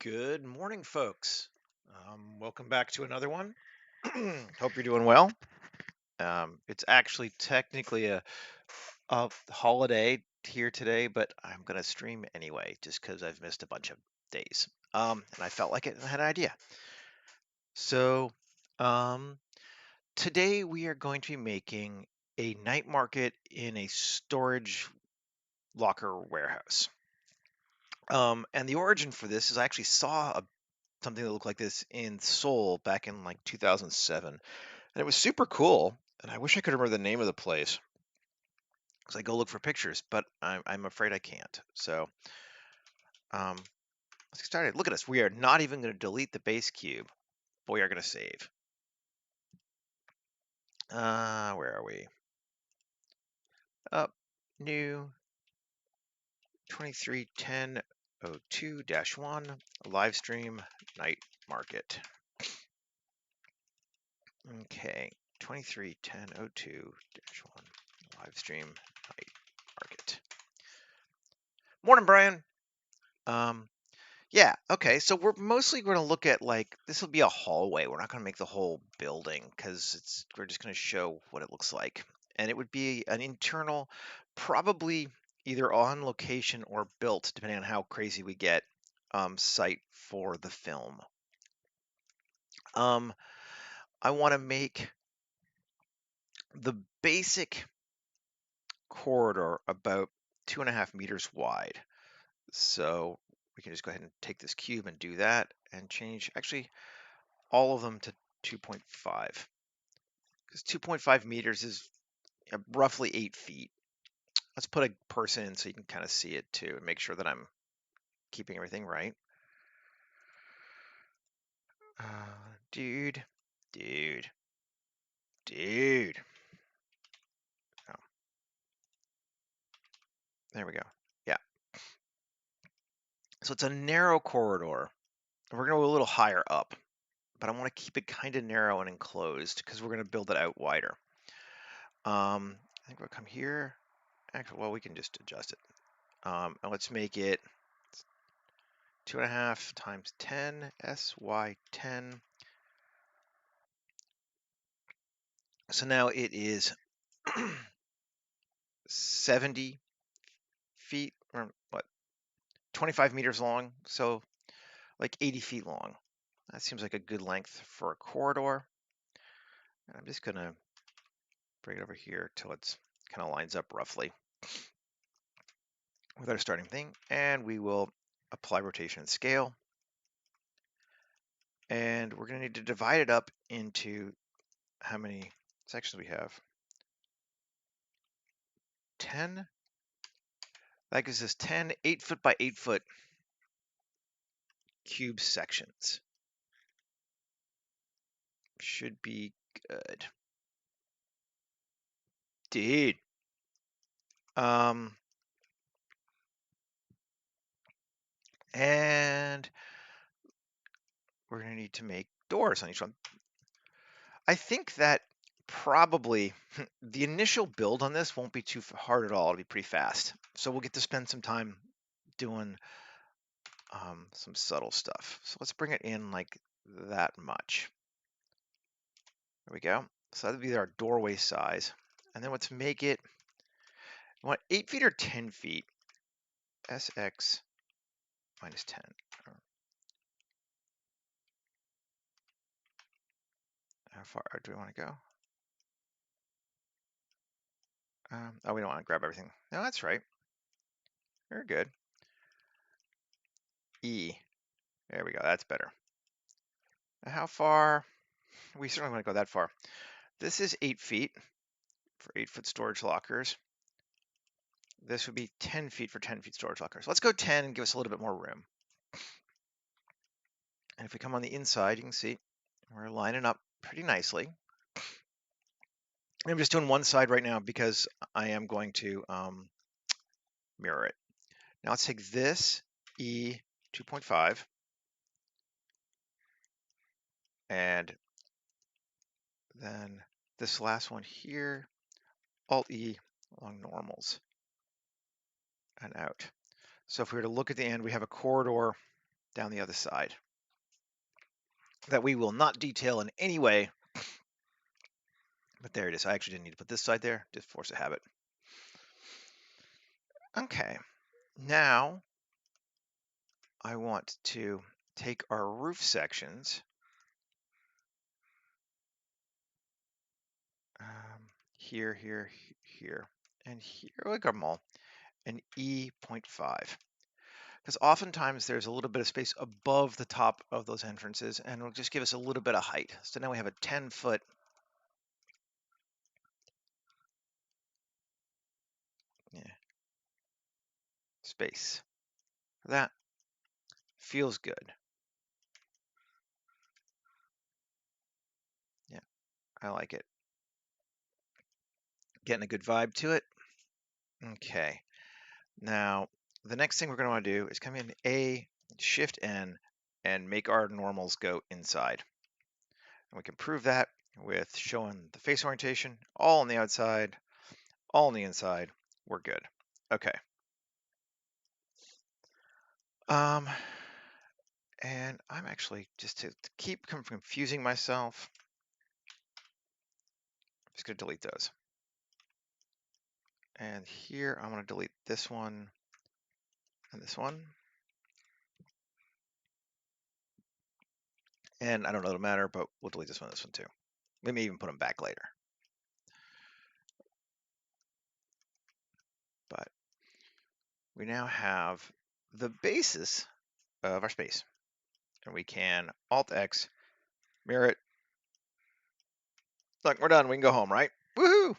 Good morning, folks. Welcome back to another one. Hope you're doing well. It's actually technically a holiday here today, but I'm going to stream anyway just because I've missed a bunch of days. And I felt like it and I had an idea. So, um, today we are going to be making a night market in a storage locker warehouse. And the origin for this is I actually saw something that looked like this in Seoul back in like 2007. And it was super cool. And I wish I could remember the name of the place because I go look for pictures, but I'm afraid I can't. So um, let's get started. Look at us. We are not even going to delete the base cube, but we are going to save. Where are we? Up, new, 231002-1, live stream, night market. Okay, 231002-1, live stream, night market. Morning, Brian. Um, yeah, okay. So we're mostly going to look at like this will be a hallway. We're not going to make the whole building because we're just going to show what it looks like. And it would be an internal, probably either on location or built, depending on how crazy we get, site for the film. Um, I want to make the basic corridor about 2.5 meters wide. So we can just go ahead and take this cube and do that and change actually all of them to 2.5 because 2.5 meters is roughly 8 feet. Let's put a person in so you can kind of see it too and make sure that I'm keeping everything right. Dude, dude, dude. Oh, there we go. Yeah. So it's a narrow corridor. We're going to go a little higher up, but I want to keep it kind of narrow and enclosed because we're going to build it out wider. I think we'll come here. Actually, well, we can just adjust it. And let's make it 2.5 times 10, SY10. So now it is 70 feet, or what, 25 meters long, so like 80 feet long. That seems like a good length for a corridor. And I'm just gonna bring it over here till it's kind of lines up roughly with our starting thing. And we will apply rotation and scale. And we're gonna need to divide it up into how many sections we have. 10. That gives us 10 8-foot by 8-foot cube sections. Should be good. Dude. And we're gonna need to make doors on each one. I think that probably the initial build on this won't be too hard at all. It'll be pretty fast. So we'll get to spend some time doing some subtle stuff. So let's bring it in like that much. There we go. So that'll be our doorway size. And then let's make it, what, 8 feet or 10 feet? SX minus 10. How far do we want to go? Oh, we don't want to grab everything. No, that's right. Very good. E. There we go. That's better. Now how far? We certainly want to go that far. This is 8 feet for 8-foot storage lockers. This would be 10 feet for 10 feet storage lockers. Let's go 10 and give us a little bit more room. And if we come on the inside, you can see we're lining up pretty nicely. I'm just doing one side right now because I am going to mirror it. Now let's take this E 2.5 and then this last one here, Alt E along normals and out. So if we were to look at the end, we have a corridor down the other side that we will not detail in any way. But there it is. I actually didn't need to put this side there, just force a habit. Okay, now I want to take our roof sections, here, here, here, and here, like them all, and E.5. Because oftentimes there's a little bit of space above the top of those entrances, and it'll just give us a little bit of height. So now we have a 10-foot space. That feels good. Yeah, I like it. Getting a good vibe to it. Okay, now the next thing we're going to want to do is come in A, Shift N, and make our normals go inside. And we can prove that with showing the face orientation, all on the outside, all on the inside. We're good. Okay. And I'm actually, just to keep from confusing myself, I'm just going to delete those. And here I'm going to delete this one and this one. And I don't know, it'll matter, but we'll delete this one and this one too. We may even put them back later. But we now have the basis of our space. And we can Alt-X, mirror it. Look, we're done. We can go home, right? Woohoo!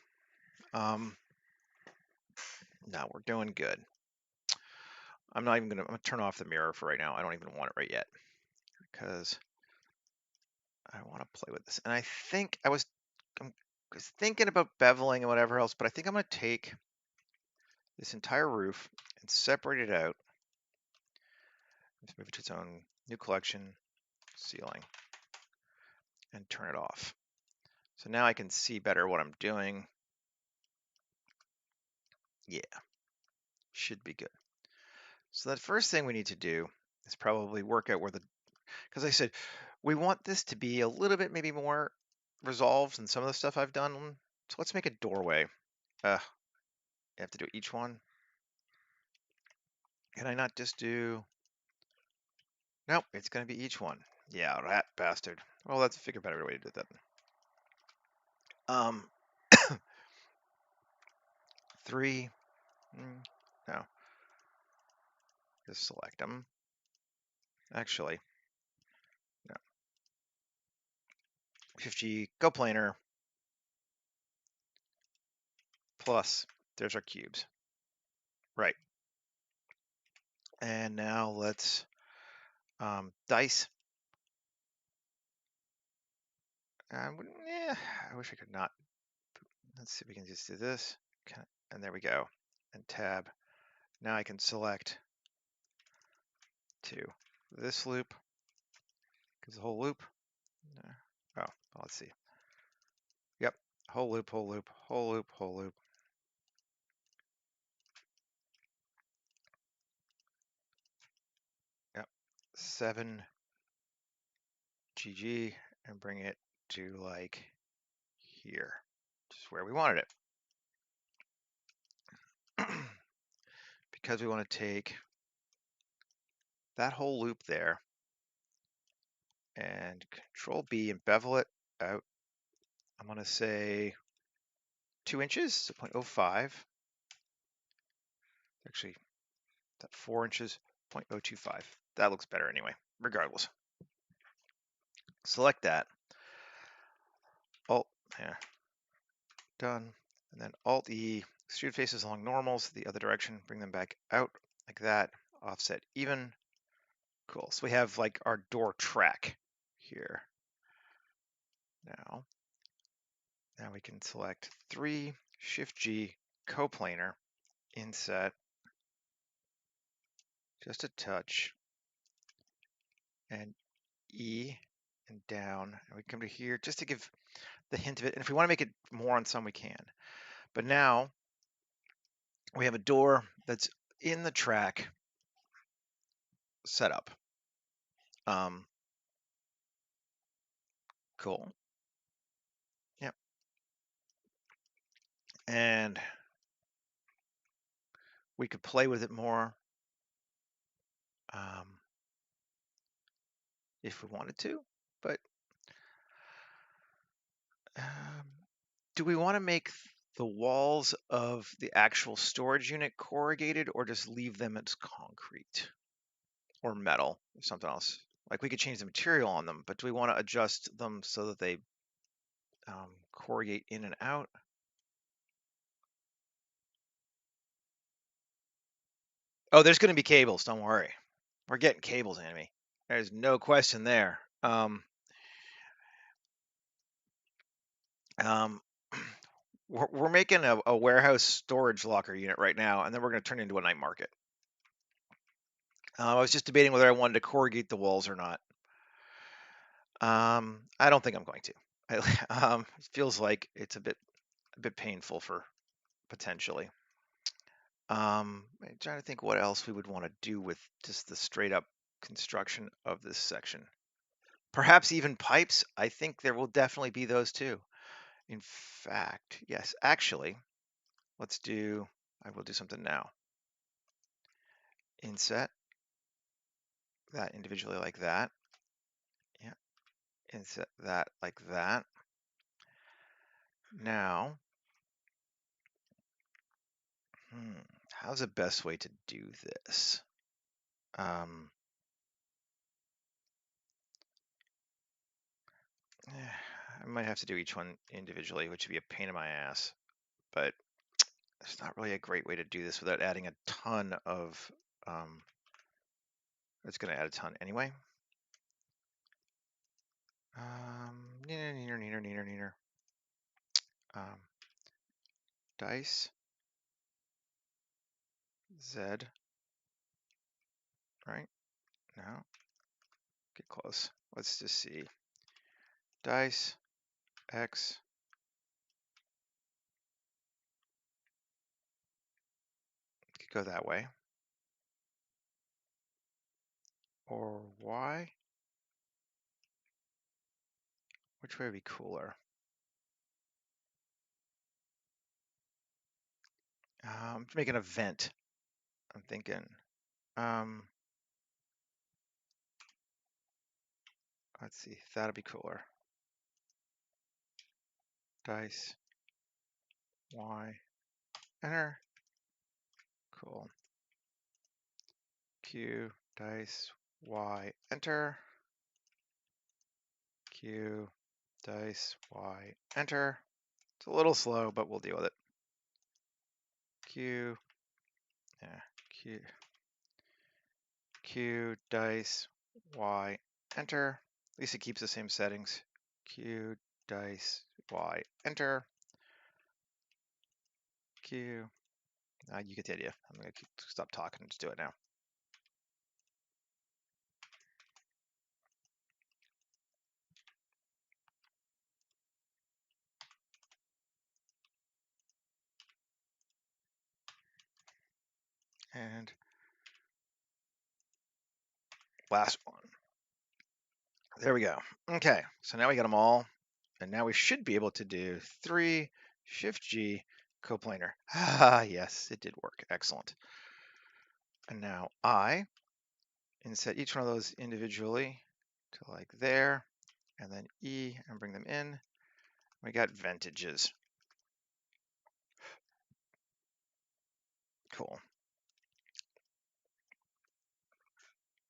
Now we're doing good. I'm gonna turn off the mirror for right now. I don't even want it right yet because I want to play with this. And I think I'm thinking about beveling and whatever else, but I think I'm going to take this entire roof and separate it out. Let's move it to its own new collection, ceiling, and turn it off. So now I can see better what I'm doing. Yeah, should be good. So that first thing we need to do is probably work out where because I said we want this to be a little bit maybe more resolved than some of the stuff I've done. So let's make a doorway. You have to do each one. Can I not just do? Nope, it's going to be each one. Yeah, rat bastard. Well, let's figure out a better way to do that. 3. No. Just select them. Actually, no. 50 coplanar plus. There's our cubes. Right. And now let's dice. Yeah, I wish I could not. Let's see if we can just do this. And there we go. And tab. Now I can select to this loop. Because the whole loop. Oh, well, let's see. Yep. Whole loop, whole loop, whole loop, whole loop. Yep. 7 GG and bring it to like here, which is where we wanted it. Because we want to take that whole loop there and Control B and bevel it out. I'm going to say 2 inches, so 0.05. Actually, that 4 inches, 0.025. That looks better anyway, regardless. Select that. Alt, yeah, done. And then Alt E, extrude faces along normals, the other direction, bring them back out like that, offset even. Cool, so we have like our door track here. Now we can select 3, Shift G, coplanar, inset, just a touch, and E and down, and we come to here just to give the hint of it. And if we want to make it more on some, we can. But now we have a door that's in the track setup. Um, cool. Yep. And we could play with it more um, if we wanted to, but um, do we want to make the walls of the actual storage unit corrugated or just leave them as concrete or metal or something else? Like we could change the material on them, but do we want to adjust them so that they corrugate in and out? Oh, there's going to be cables. Don't worry. We're getting cables, Enemy. There's no question there. Um, we're making a warehouse storage locker unit right now, and then we're going to turn it into a night market. I was just debating whether I wanted to corrugate the walls or not. I don't think I'm going to. It feels like it's a bit painful for potentially. I'm trying to think what else we would want to do with just the straight up construction of this section. Perhaps even pipes. I think there will definitely be those too. In fact, yes, actually, I will do something now. Inset that individually like that. Yeah, inset that like that. Now, how's the best way to do this? I might have to do each one individually, which would be a pain in my ass, but it's not really a great way to do this without adding a ton of, it's going to add a ton anyway. Neener. Dice, Z, right? No, get close. Let's just see. Dice, X, could go that way. Or Y, which way would be cooler? Make an event, I'm thinking. Let's see, that'll be cooler. Dice, Y, enter. Cool. Q, dice, Y, enter. Q, dice, Y, enter. It's a little slow, but we'll deal with it. Q, yeah, Q, dice, Y, enter. At least it keeps the same settings. Q, dice, Y, enter. Q. You get the idea. I'm going to stop talking and just do it now. And last one. There we go. Okay, so now we got them all. And now we should be able to do 3, Shift G, coplanar. Ah, yes, it did work. Excellent. And now I inset each one of those individually to like there, and then E and bring them in. We got vintages. Cool.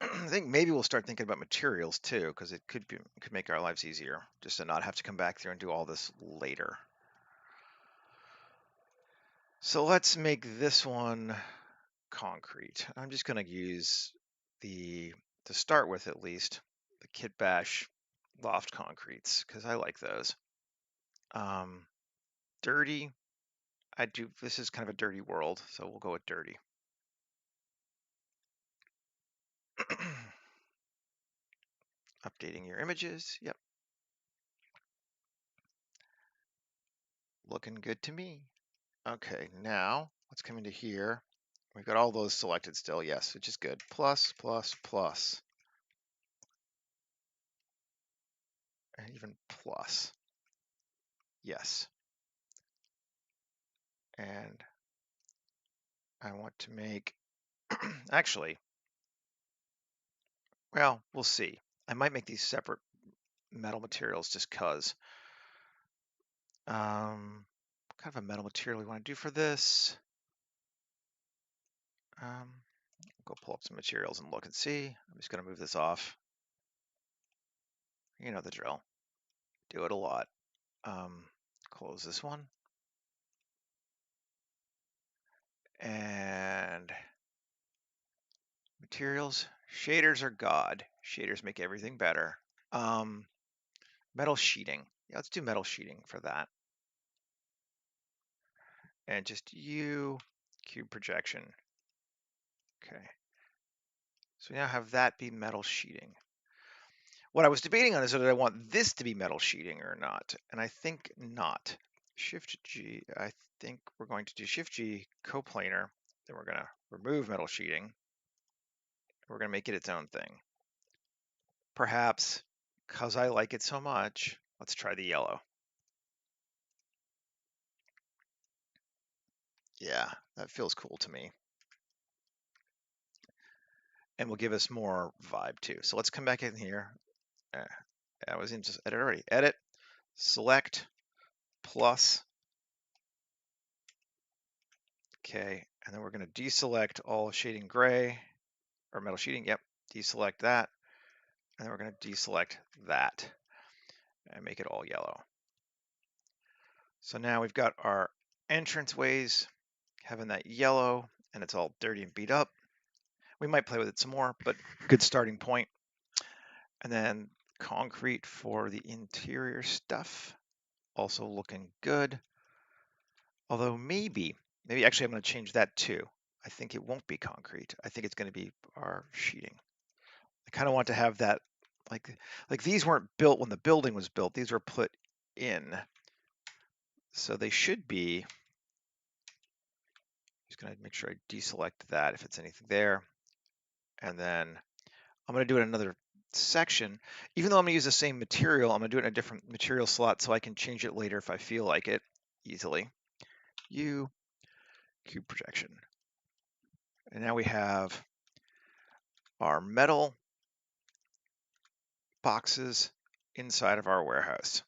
I think maybe we'll start thinking about materials too, because it could make our lives easier just to not have to come back through and do all this later. So let's make this one concrete. I'm just going to use to start with at least, the Kit Bash loft concretes, because I like those. Dirty, this is kind of a dirty world, so we'll go with dirty. Updating your images, yep. Looking good to me. Okay, now let's come into here. We've got all those selected still, yes, which is good. Plus, plus, plus. and even plus. Yes. And I want to make, actually, well, we'll see. I might make these separate metal materials just because. What kind of a metal material we want to do for this? Go pull up some materials and look and see. I'm just going to move this off. You know the drill. Do it a lot. Close this one. And materials. Shaders are God. Shaders make everything better. Metal sheeting. Yeah, let's do metal sheeting for that. And just cube projection. Okay. So we now have that be metal sheeting. What I was debating on is whether I want this to be metal sheeting or not. And I think not. Shift G, I think we're going to do Shift G coplanar. Then we're going to remove metal sheeting. We're going to make it its own thing. Perhaps because I like it so much, let's try the yellow. Yeah, that feels cool to me. And will give us more vibe too. So let's come back in here. I was in just edit already. Edit, select, plus. Okay, and then we're going to deselect all shading gray, or metal sheeting, yep, deselect that. And then we're going to deselect that and make it all yellow. So now we've got our entranceways having that yellow, and it's all dirty and beat up. We might play with it some more, but good starting point. And then concrete for the interior stuff, also looking good. Although maybe actually I'm going to change that too. I think it won't be concrete. I think it's going to be our sheeting. I kind of want to have that, like these weren't built when the building was built. These were put in. So they should be, just going to make sure I deselect that if it's anything there. And then I'm going to do it in another section. Even though I'm going to use the same material, I'm going to do it in a different material slot so I can change it later if I feel like it easily. Cube projection. And now we have our metal boxes inside of our warehouse.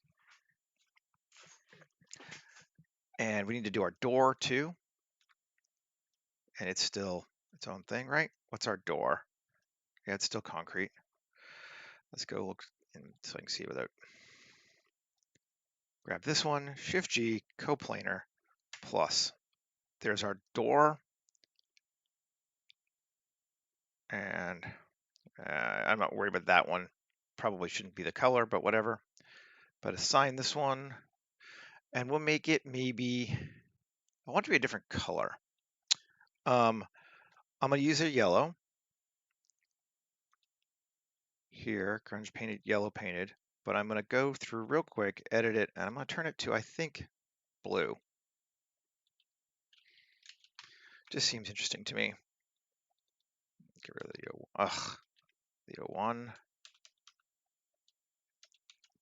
And we need to do our door too. And it's still its own thing, right? What's our door? Yeah, it's still concrete. Let's go look in so I can see without. Grab this one, Shift G, coplanar, plus. There's our door. And I'm not worried about that one. Probably shouldn't be the color, but whatever. But assign this one, and we'll make it maybe, I want it to be a different color. I'm going to use a yellow here, grunge painted, yellow painted, but I'm going to go through real quick, edit it, and I'm going to turn it to, I think, blue. Just seems interesting to me. Get rid of the O1.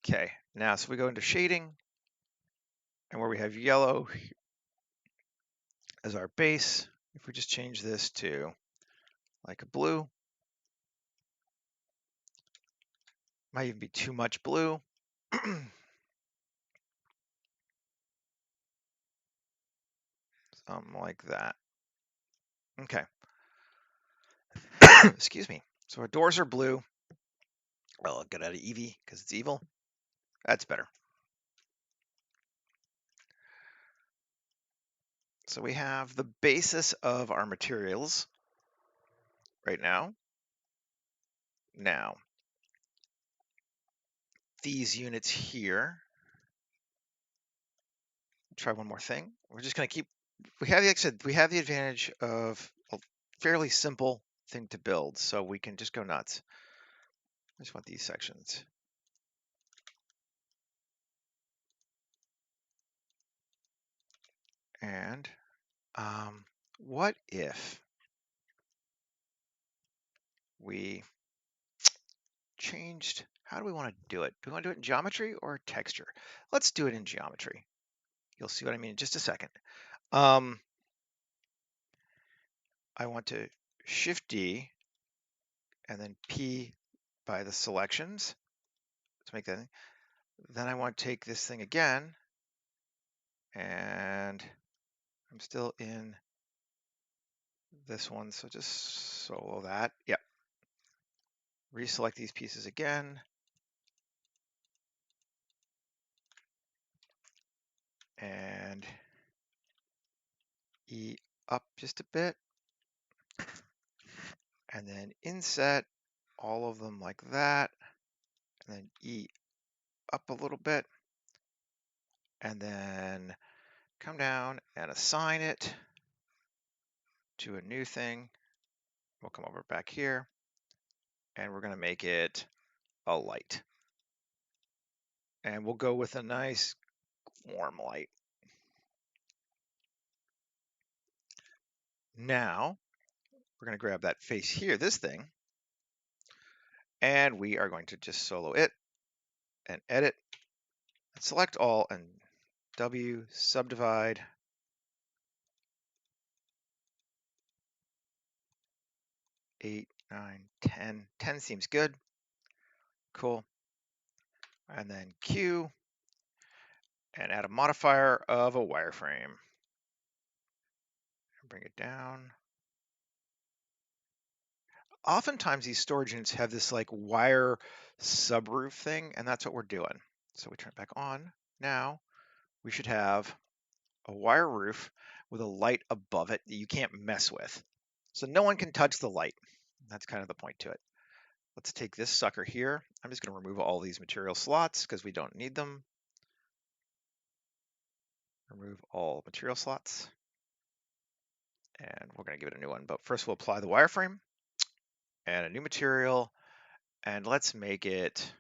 Okay, now so we go into shading, and where we have yellow as our base, if we just change this to like a blue, might even be too much blue. Something like that. Okay. Excuse me. So our doors are blue. Well, I'll get out of Eevee because it's evil. That's better. So we have the basis of our materials right now. Now, these units here. Try one more thing. We're just going to keep. We have the advantage of a fairly simple thing to build, so we can just go nuts. I just want these sections. And what if we changed. How do we want to do it? Do we want to do it in geometry or texture? Let's do it in geometry. You'll see what I mean in just a second. I want to Shift D and then P by the selections to make that. Then I want to take this thing again, and I'm still in this one, so just solo that. Yep. Reselect these pieces again. And E up just a bit. And then inset all of them like that. And then E up a little bit. And then come down and assign it to a new thing. We'll come over back here. And we're going to make it a light. And we'll go with a nice warm light. Now, we're going to grab that face here, this thing, and we are going to just solo it and edit, and select all, and W, subdivide, 8, 9, 10. 10 seems good. Cool. And then Q, and add a modifier of a wireframe. Bring it down. Oftentimes these storage units have this like wire subroof thing, and that's what we're doing. So we turn it back on. Now we should have a wire roof with a light above it that you can't mess with. So no one can touch the light. That's kind of the point to it. Let's take this sucker here. I'm just going to remove all these material slots because we don't need them. Remove all material slots. And we're going to give it a new one. But first we'll apply the wireframe and a new material. And let's make it,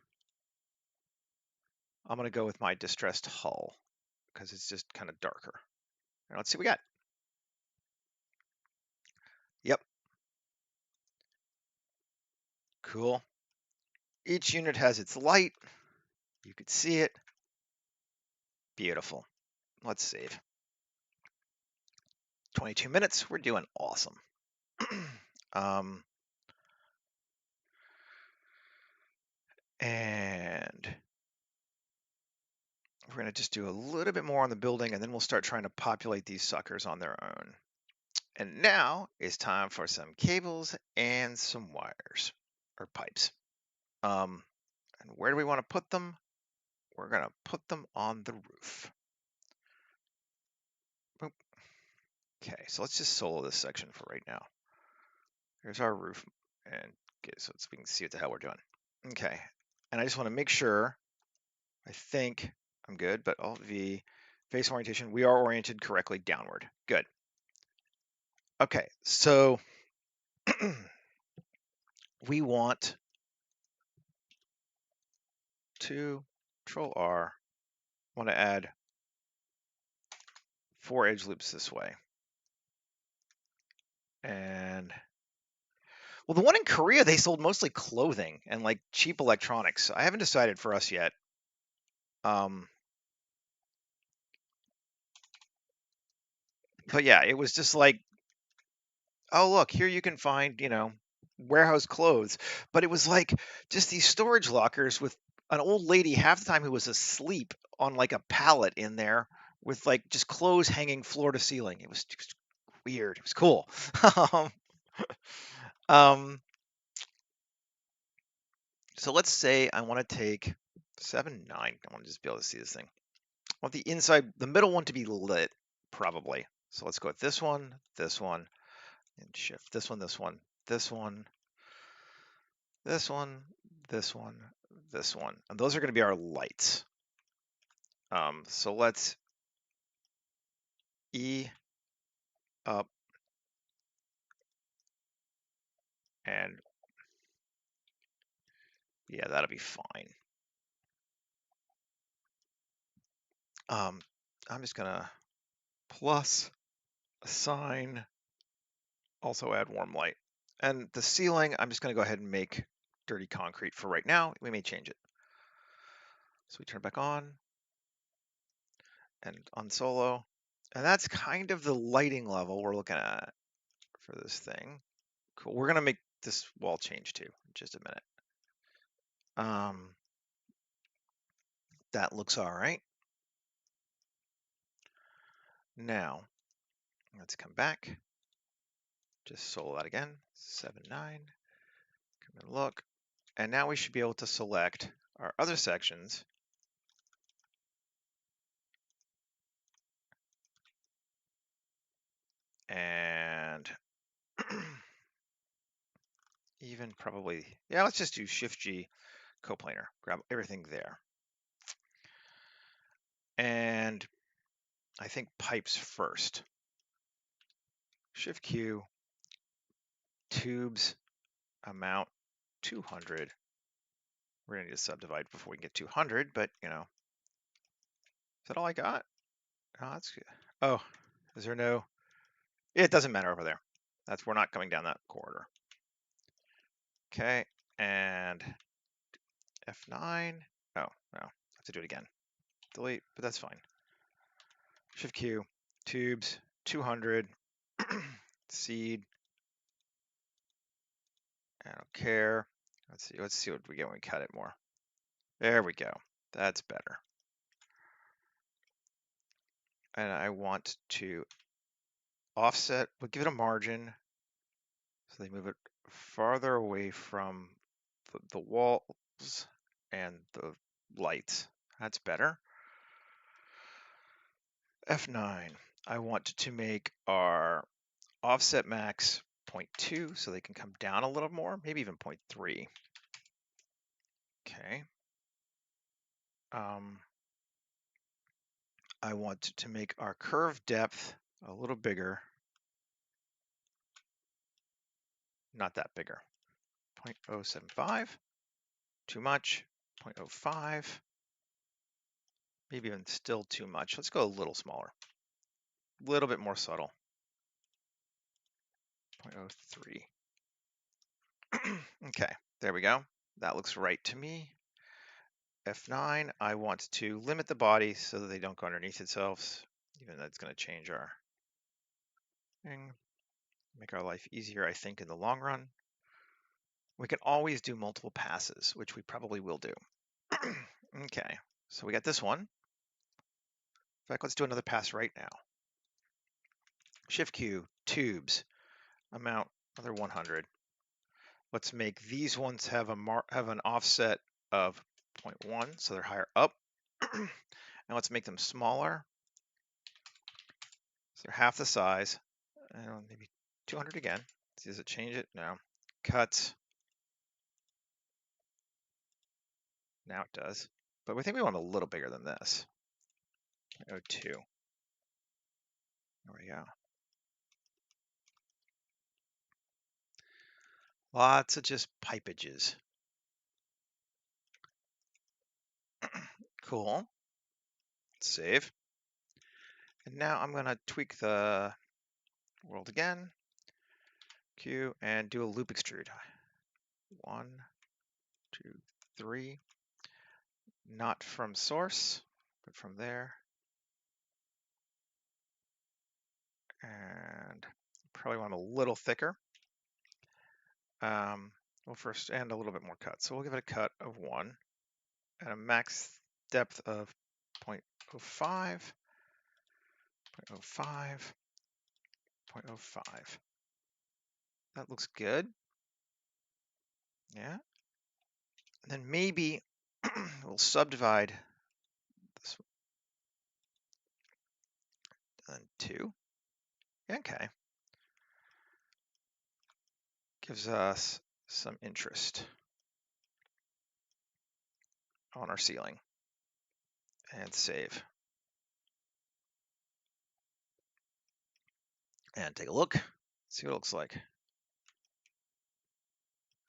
I'm going to go with my distressed hull because it's just kind of darker. And let's see what we got. Yep. Cool. Each unit has its light. You could see it. Beautiful. Let's save. 22 minutes. We're doing awesome. And we're going to just do a little bit more on the building, and then we'll start trying to populate these suckers on their own. And now it's time for some cables and some wires or pipes. And where do we want to put them? We're going to put them on the roof. Boop. Okay, so let's just solo this section for right now. Here's our roof, and so we can see what the hell we're doing. Okay, and I just want to make sure, I think I'm good, but Alt V, face orientation, we are oriented correctly downward. Good. Okay, so we want to Control R, want to add 4 edge loops this way. And well, the one in Korea, they sold mostly clothing and like cheap electronics. I haven't decided for us yet. But yeah, it was just like, oh, look, here you can find, warehouse clothes. But it was like just these storage lockers with an old lady half the time who was asleep on like a pallet in there with like just clothes hanging floor to ceiling. It was just weird. It was cool. um, so let's say I want to take 7, 9. I want to just be able to see this thing. I want the inside, the middle one to be lit, probably. So let's go with this one, and shift this one, this one, this one, this one, this one, this one. And those are going to be our lights. So let's E up and yeah, that'll be fine. I'm just going to plus assign, also add warm light. And the ceiling, I'm just going to go ahead and make dirty concrete for right now. We may change it. So we turn it back on and unsolo. And that's kind of the lighting level we're looking at for this thing. Cool. We're going to make this wall change too in just a minute. That looks all right. Now, let's come back. Just solo that again. 7, 9. Come and look. And now we should be able to select our other sections. And even probably, yeah, let's just do Shift-G coplanar. Grab everything there. And I think pipes first. Shift-Q, tubes, amount, 200. We're going to need to subdivide before we can get 200, but, you know, is that all I got? Oh, that's good. Oh, is there no? It doesn't matter over there. We're not coming down that corridor. Okay, and F9. Oh, no, I have to do it again. Delete, but that's fine. Shift Q, tubes, 200, seed. I don't care. Let's see what we get when we cut it more. There we go. That's better. And I want to offset, but give it a margin so they move it farther away from the walls and the lights. That's better. F9. I want to make our offset max 0.2 so they can come down a little more, maybe even 0.3. Okay. I want to make our curve depth a little bigger. Not that bigger. 0.075. Too much. 0.05. Maybe even still too much. Let's go a little smaller. A little bit more subtle. 0.03. Okay, there we go. That looks right to me. F9, I want to limit the body so that they don't go underneath itself, even though it's going to change our thing. Make our life easier, I think, in the long run. We can always do multiple passes, which we probably will do. Okay, so we got this one. In fact, let's do another pass right now. Shift Q, tubes, amount, another 100. Let's make these ones have an offset of 0.1, so they're higher up. And let's make them smaller. So they're half the size. And maybe 200 again. Does it change it? No. Cuts. Now it does. But we think we want a little bigger than this. 0.02. There we go. Lots of just pipages. Cool. Save. And now I'm going to tweak the world again. Q and do a loop extrude. 1, 2, 3. Not from source, but from there. And probably want a little thicker. Well, first, and a little bit more cut. So we'll give it a cut of 1 and a max depth of 0.05, 0.05, 0.05. That looks good. Yeah. And then maybe we'll subdivide this one and 2. Okay. Gives us some interest on our ceiling. And save. And take a look. See what it looks like.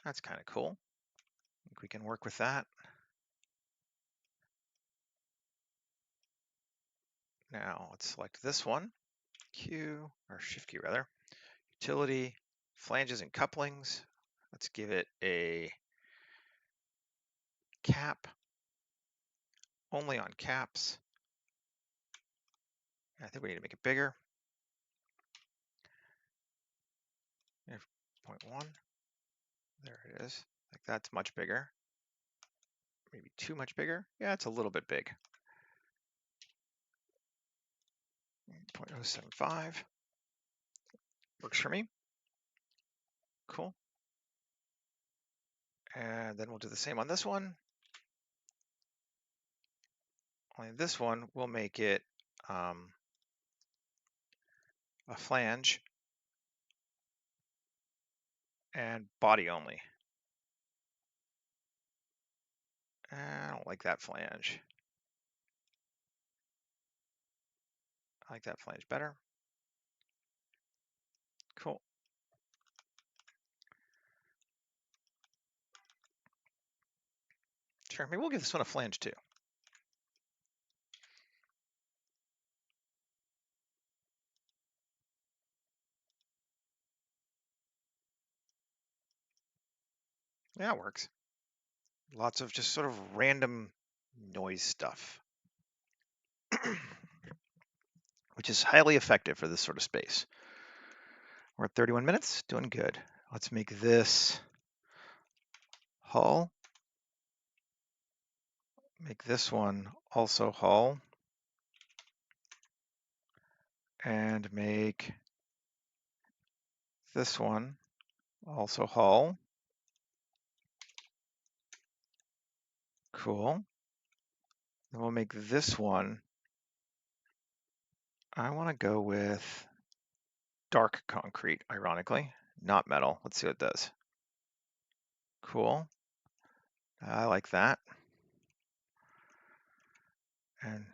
That's kind of cool. I think we can work with that. Now let's select this one. Q, or Shift Q rather. Utility, flanges and couplings. Let's give it a cap, only on caps. I think we need to make it bigger. 0.1. There it is. Like that's much bigger. Maybe too much bigger. Yeah, it's a little bit big. 0.075. Works for me. Cool. And then we'll do the same on this one. Only this one, we'll make it a flange and body only. I don't like that flange. I like that flange better. Cool. Sure, maybe we'll give this one a flange too. Yeah, it works. Lots of just sort of random noise stuff, which is highly effective for this sort of space. We're at 31 minutes, doing good. Let's make this hull. Make this one also hull. And make this one also hull. Cool. Then we'll make this one. I want to go with dark concrete, ironically, not metal. Let's see what it does. Cool. I like that. And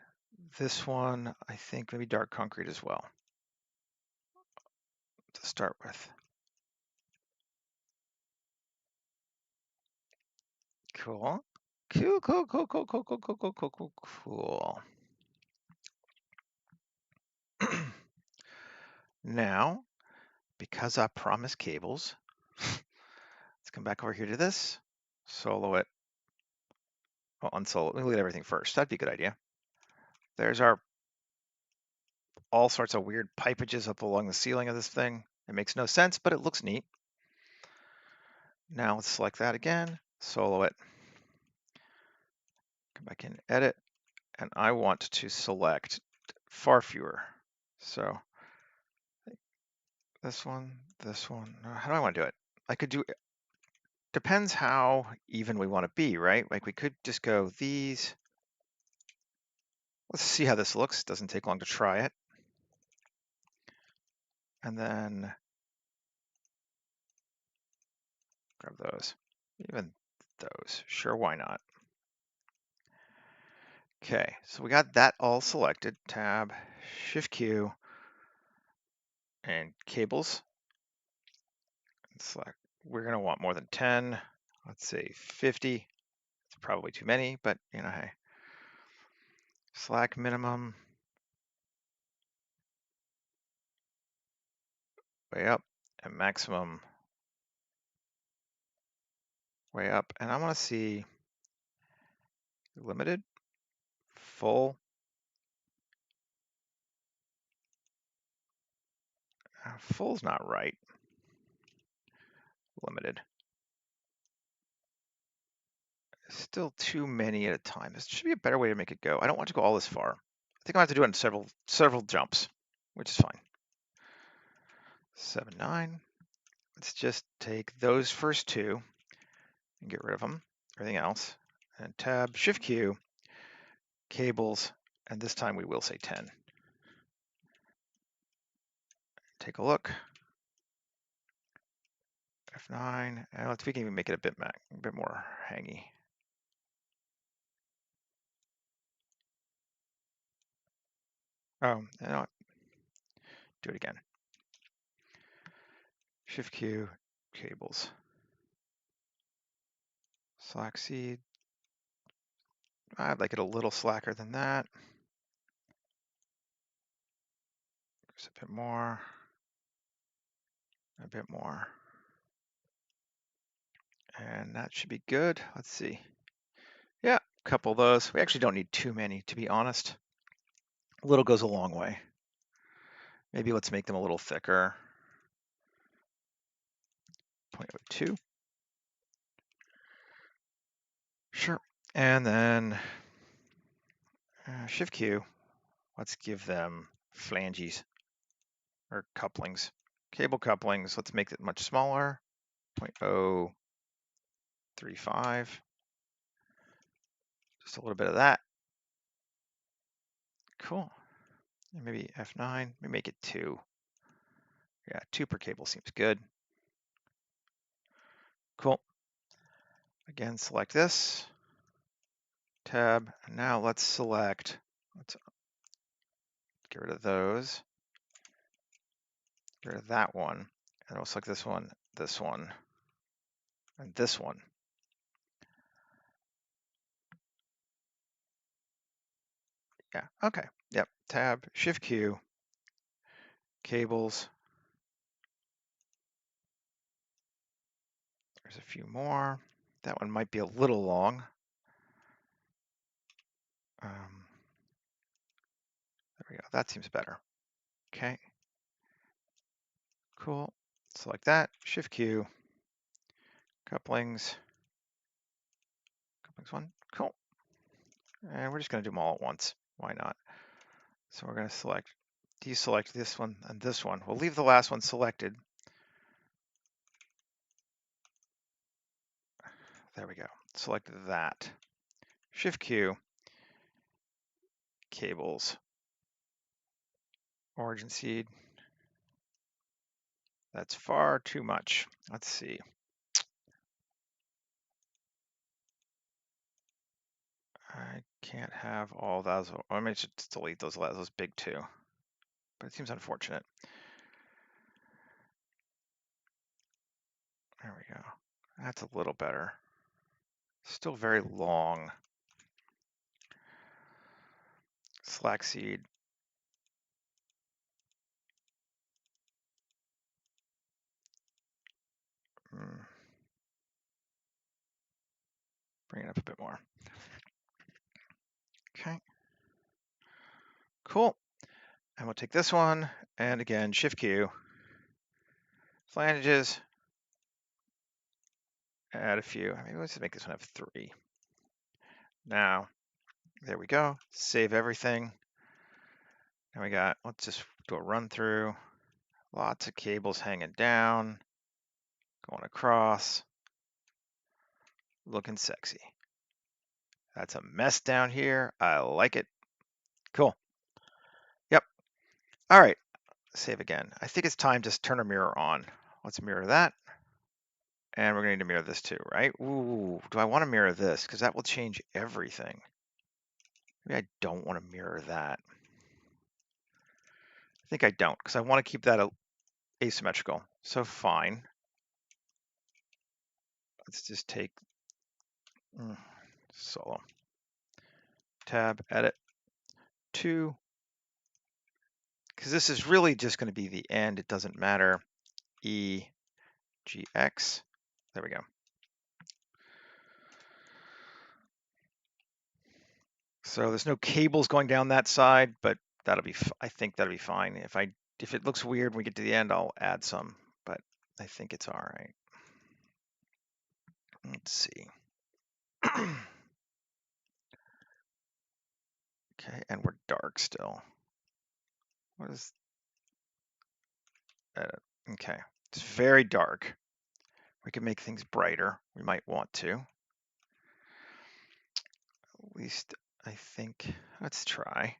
this one, I think maybe dark concrete as well to start with. Cool. Cool, cool, cool, cool, cool, cool, cool, cool, cool, cool, cool. Now, because I promised cables, let's come back over here to this, solo it. Well, unsolo it. Let me look at everything first. That'd be a good idea. There's our all sorts of weird pipages up along the ceiling of this thing. It makes no sense, but it looks neat. Now let's select that again, solo it. Come back in, edit, and I want to select far fewer. So this one. How do I want to do it? I could do, depends how even we want to be, right? Like we could just go these. Let's see how this looks. Doesn't take long to try it. And then grab those, even those. Sure, why not? Okay, so we got that all selected. Tab, Shift Q, and cables. Select. We're going to want more than 10. Let's say 50. It's probably too many, but you know, hey. Slack minimum. Way up, and maximum way up. And I want to see limited, full. Full's not right. Limited. Still too many at a time. This should be a better way to make it go. I don't want to go all this far. I think I have to do it in several jumps, which is fine. 7, 9. Let's just take those first two and get rid of them. Everything else. And tab, Shift Q, cables, and this time we will say 10. Take a look. F9, and let's, we can even make it a bit more hangy. Oh, you know what? Do it again. Shift Q, cables. Slack seed. I'd like it a little slacker than that. Just a bit more. A bit more. And that should be good. Let's see. couple of those. We actually don't need too many, to be honest. A little goes a long way. Maybe let's make them a little thicker. 0.02. Sure. And then Shift Q. Let's give them flanges or couplings. Cable couplings, let's make it much smaller. 0.035. Just a little bit of that. Cool. And maybe F9, maybe make it 2. Yeah, 2 per cable seems good. Cool. Again, select this, tab, and now let's select, let's get rid of those, get rid of that one, and we'll select this one, and this one. Yeah, okay, yep, tab, Shift Q, cables. There's a few more. That one might be a little long. There we go, that seems better. Okay, cool, select that, Shift Q, couplings, couplings 1, cool. And we're just gonna do them all at once, why not? So we're gonna deselect this one and this one. We'll leave the last one selected. There we go. Select that. Shift Q, cables, origin seed. That's far too much. Let's see. I can't have all those. I may just delete those big two, but it seems unfortunate. There we go. That's a little better. Still very long. Slack seed. Bring it up a bit more. Okay. Cool. And we'll take this one, and again, Shift Q, flanges, add a few. Maybe let's make this one have 3. Now, there we go. Save everything. And we got, let's just do a run through. Lots of cables hanging down, going across, looking sexy. That's a mess down here. I like it. Cool. Yep. All right. Save again. I think it's time to turn our mirror on. Let's mirror that. And we're going to need to mirror this too, right? Ooh, do I want to mirror this? Because that will change everything. Maybe I don't want to mirror that. I think I don't, because I want to keep that asymmetrical. So fine. Let's just take solo. Tab, edit, 2. Because this is really just going to be the end. It doesn't matter. E, G, X. There we go. So there's no cables going down that side, but that'll be, I think that'll be fine. If it looks weird when we get to the end, I'll add some, but I think it's all right. Let's see. Okay, and we're dark still. What is edit? Okay, it's very dark. We can make things brighter. We might want to. At least I think, let's try.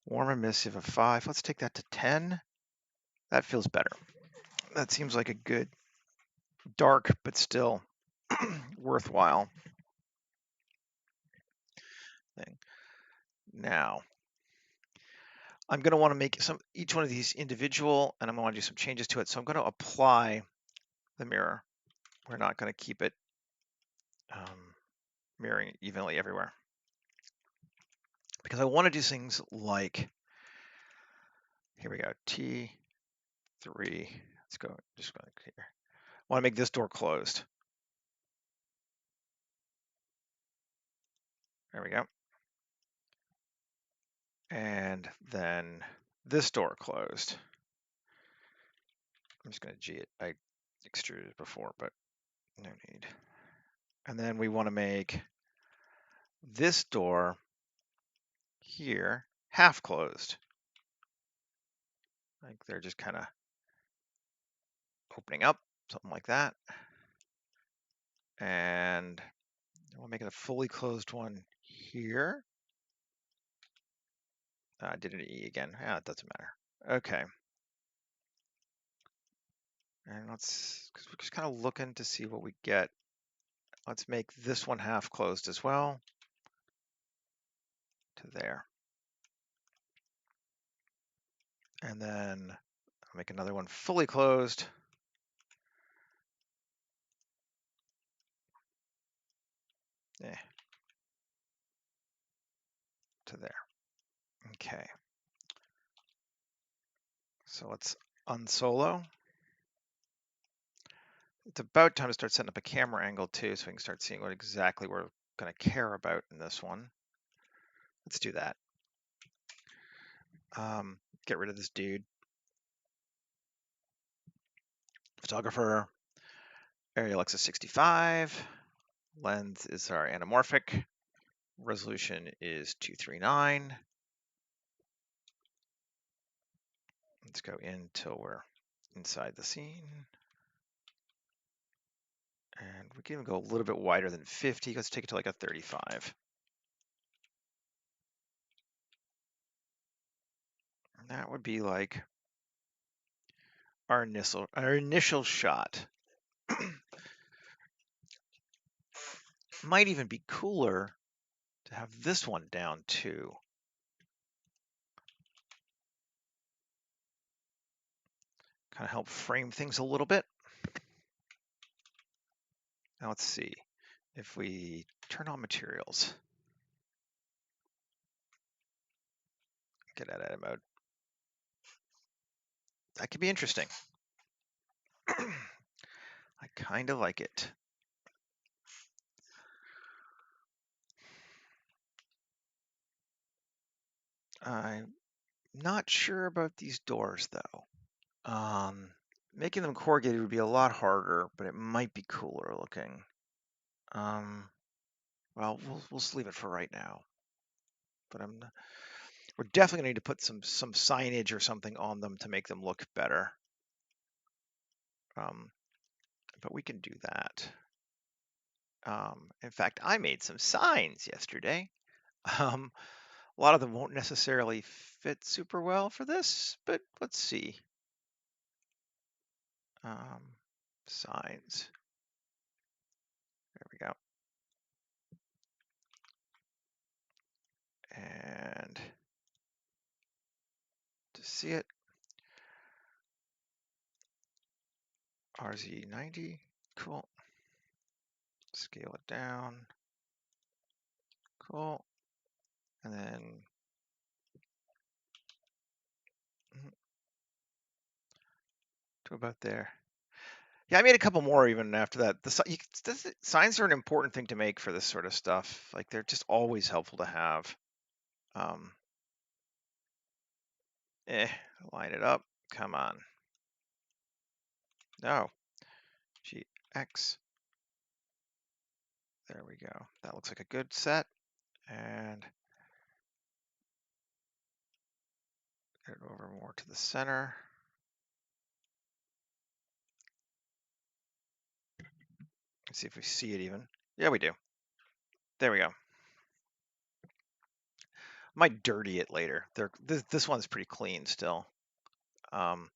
Warm emissive of 5. Let's take that to 10. That feels better. That seems like a good, dark, but still worthwhile thing. Now, I'm going to want to make each one of these individual, and I'm going to want to do some changes to it. So I'm going to apply the mirror. We're not going to keep it mirroring evenly everywhere, because I want to do things like, here we go, T3. Let's go, just go here. I want to make this door closed. There we go. And then this door closed. I'm just going to G it. I extruded it before, but no need. And then we want to make this door here half closed. Like they're just kind of opening up, something like that. And we'll make it a fully closed one here. I did an E again. Yeah, it doesn't matter. Okay. And because we're just kind of looking to see what we get. Let's make this one half closed as well to there. And then I'll make another one fully closed. To there. Okay. So let's unsolo. It's about time to start setting up a camera angle too, so we can start seeing what exactly we're going to care about in this one. Let's do that. Get rid of this dude. Photographer. Area Alexa 65. Lens is our anamorphic. Resolution is 239. Let's go in till we're inside the scene. And we can even go a little bit wider than 50. Let's take it to like a 35. And that would be like our initial shot. Might even be cooler to have this one down too. Kind of help frame things a little bit. Now let's see if we turn on materials. Get out of edit mode. That could be interesting. I kind of like it. I'm not sure about these doors though. Making them corrugated would be a lot harder, but it might be cooler looking. Well, we'll just leave it for right now. But we're definitely gonna need to put some signage or something on them to make them look better. But we can do that. In fact, I made some signs yesterday. A lot of them won't necessarily fit super well for this, but let's see. Signs. There we go. And to see it, RZ90, cool. Scale it down, cool. And then to about there. Yeah, I made a couple more even after that. The signs are an important thing to make for this sort of stuff. Like they're just always helpful to have. Line it up. Come on. No. GX. There we go. That looks like a good set. And get it over more to the center. Let's see if we see it even. Yeah, we do. There we go. Might dirty it later. This one's pretty clean still. And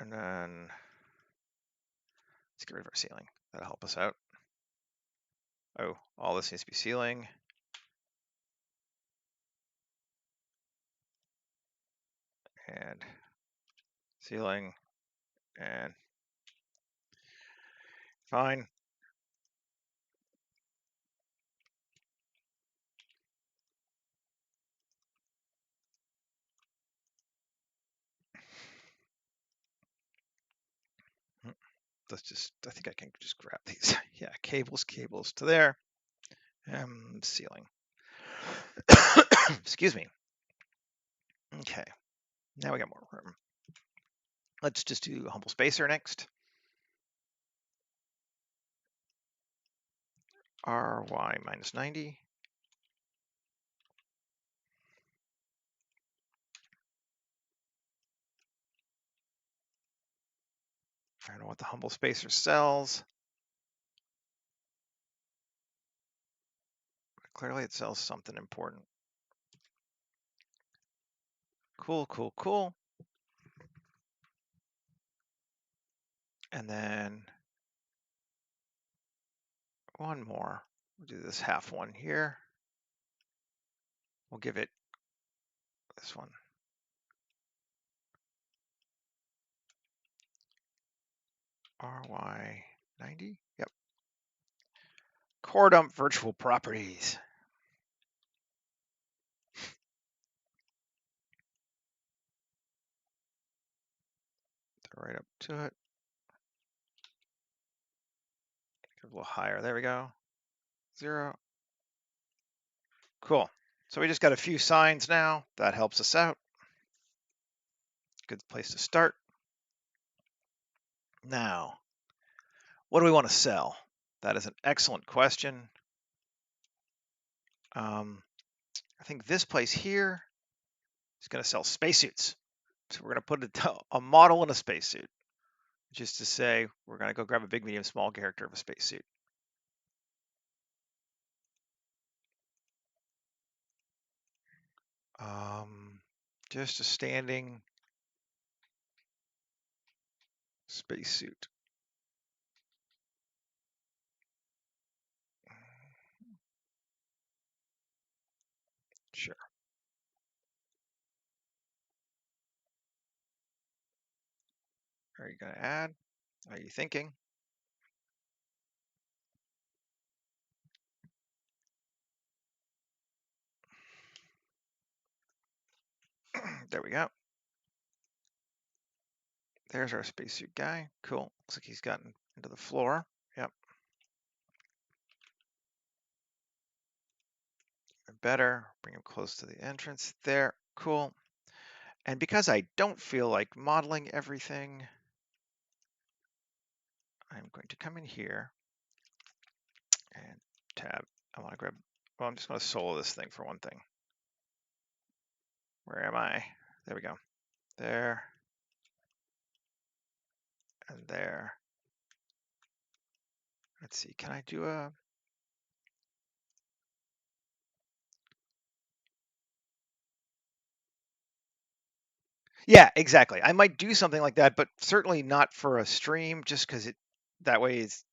then let's get rid of our ceiling. That'll help us out. Oh, all this needs to be ceiling. And ceiling. And fine. Let's just, I think I can just grab these. Yeah, cables to there. Ceiling. Excuse me. Okay, now we got more room. Let's just do humble spacer next. RY minus 90. I don't know what the humble spacer sells. But clearly it sells something important. Cool, cool, cool. And then one more. We'll do this half one here. We'll give it this one. RY 90. Yep. Core dump virtual properties. Right up to it. Get a little higher. There we go. 0. Cool. So we just got a few signs now. That helps us out. Good place to start. Now, what do we want to sell? That is an excellent question. I think this place here is going to sell spacesuits. So we're going to put a model in a spacesuit, just to say we're going to go grab a big, medium, small character of a spacesuit. Just a standing spacesuit. Sure. Are you going to add? Are you thinking? There we go. There's our spacesuit guy. Cool. Looks like he's gotten into the floor. Yep. Better. Bring him close to the entrance. There. Cool. And because I don't feel like modeling everything, I'm going to come in here and tab. I want to grab, well, I'm just going to solo this thing for one thing. Where am I? There we go. There. And there. Let's see. Can I do a... Yeah, exactly. I might do something like that, but certainly not for a stream, just because that way is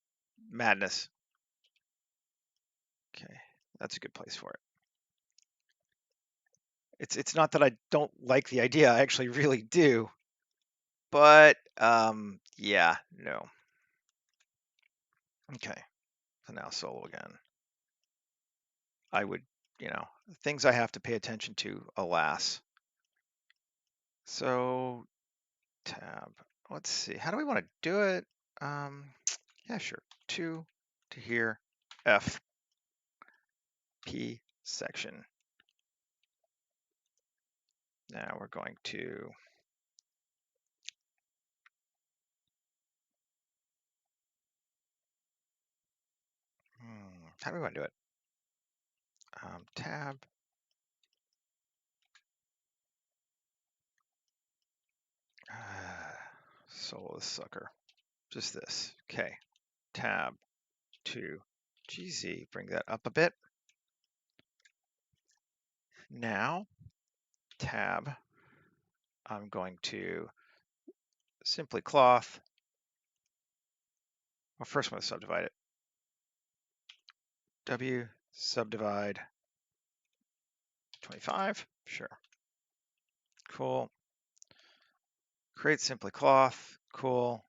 madness. Okay, that's a good place for it. It's not that I don't like the idea, I actually really do. But yeah, no. Okay, so now solo again. I would, things I have to pay attention to, alas. So tab, let's see, how do we want to do it? Yeah, sure, 2 to here, F, P section. Now we're going to how do we want to do it? Tab. Solo this sucker. Just this. Okay. Tab to GZ. Bring that up a bit. Now, tab. I'm going to simply cloth. Well, first I'm going to subdivide it. W subdivide 25. Sure. Cool. Create simply cloth. Cool.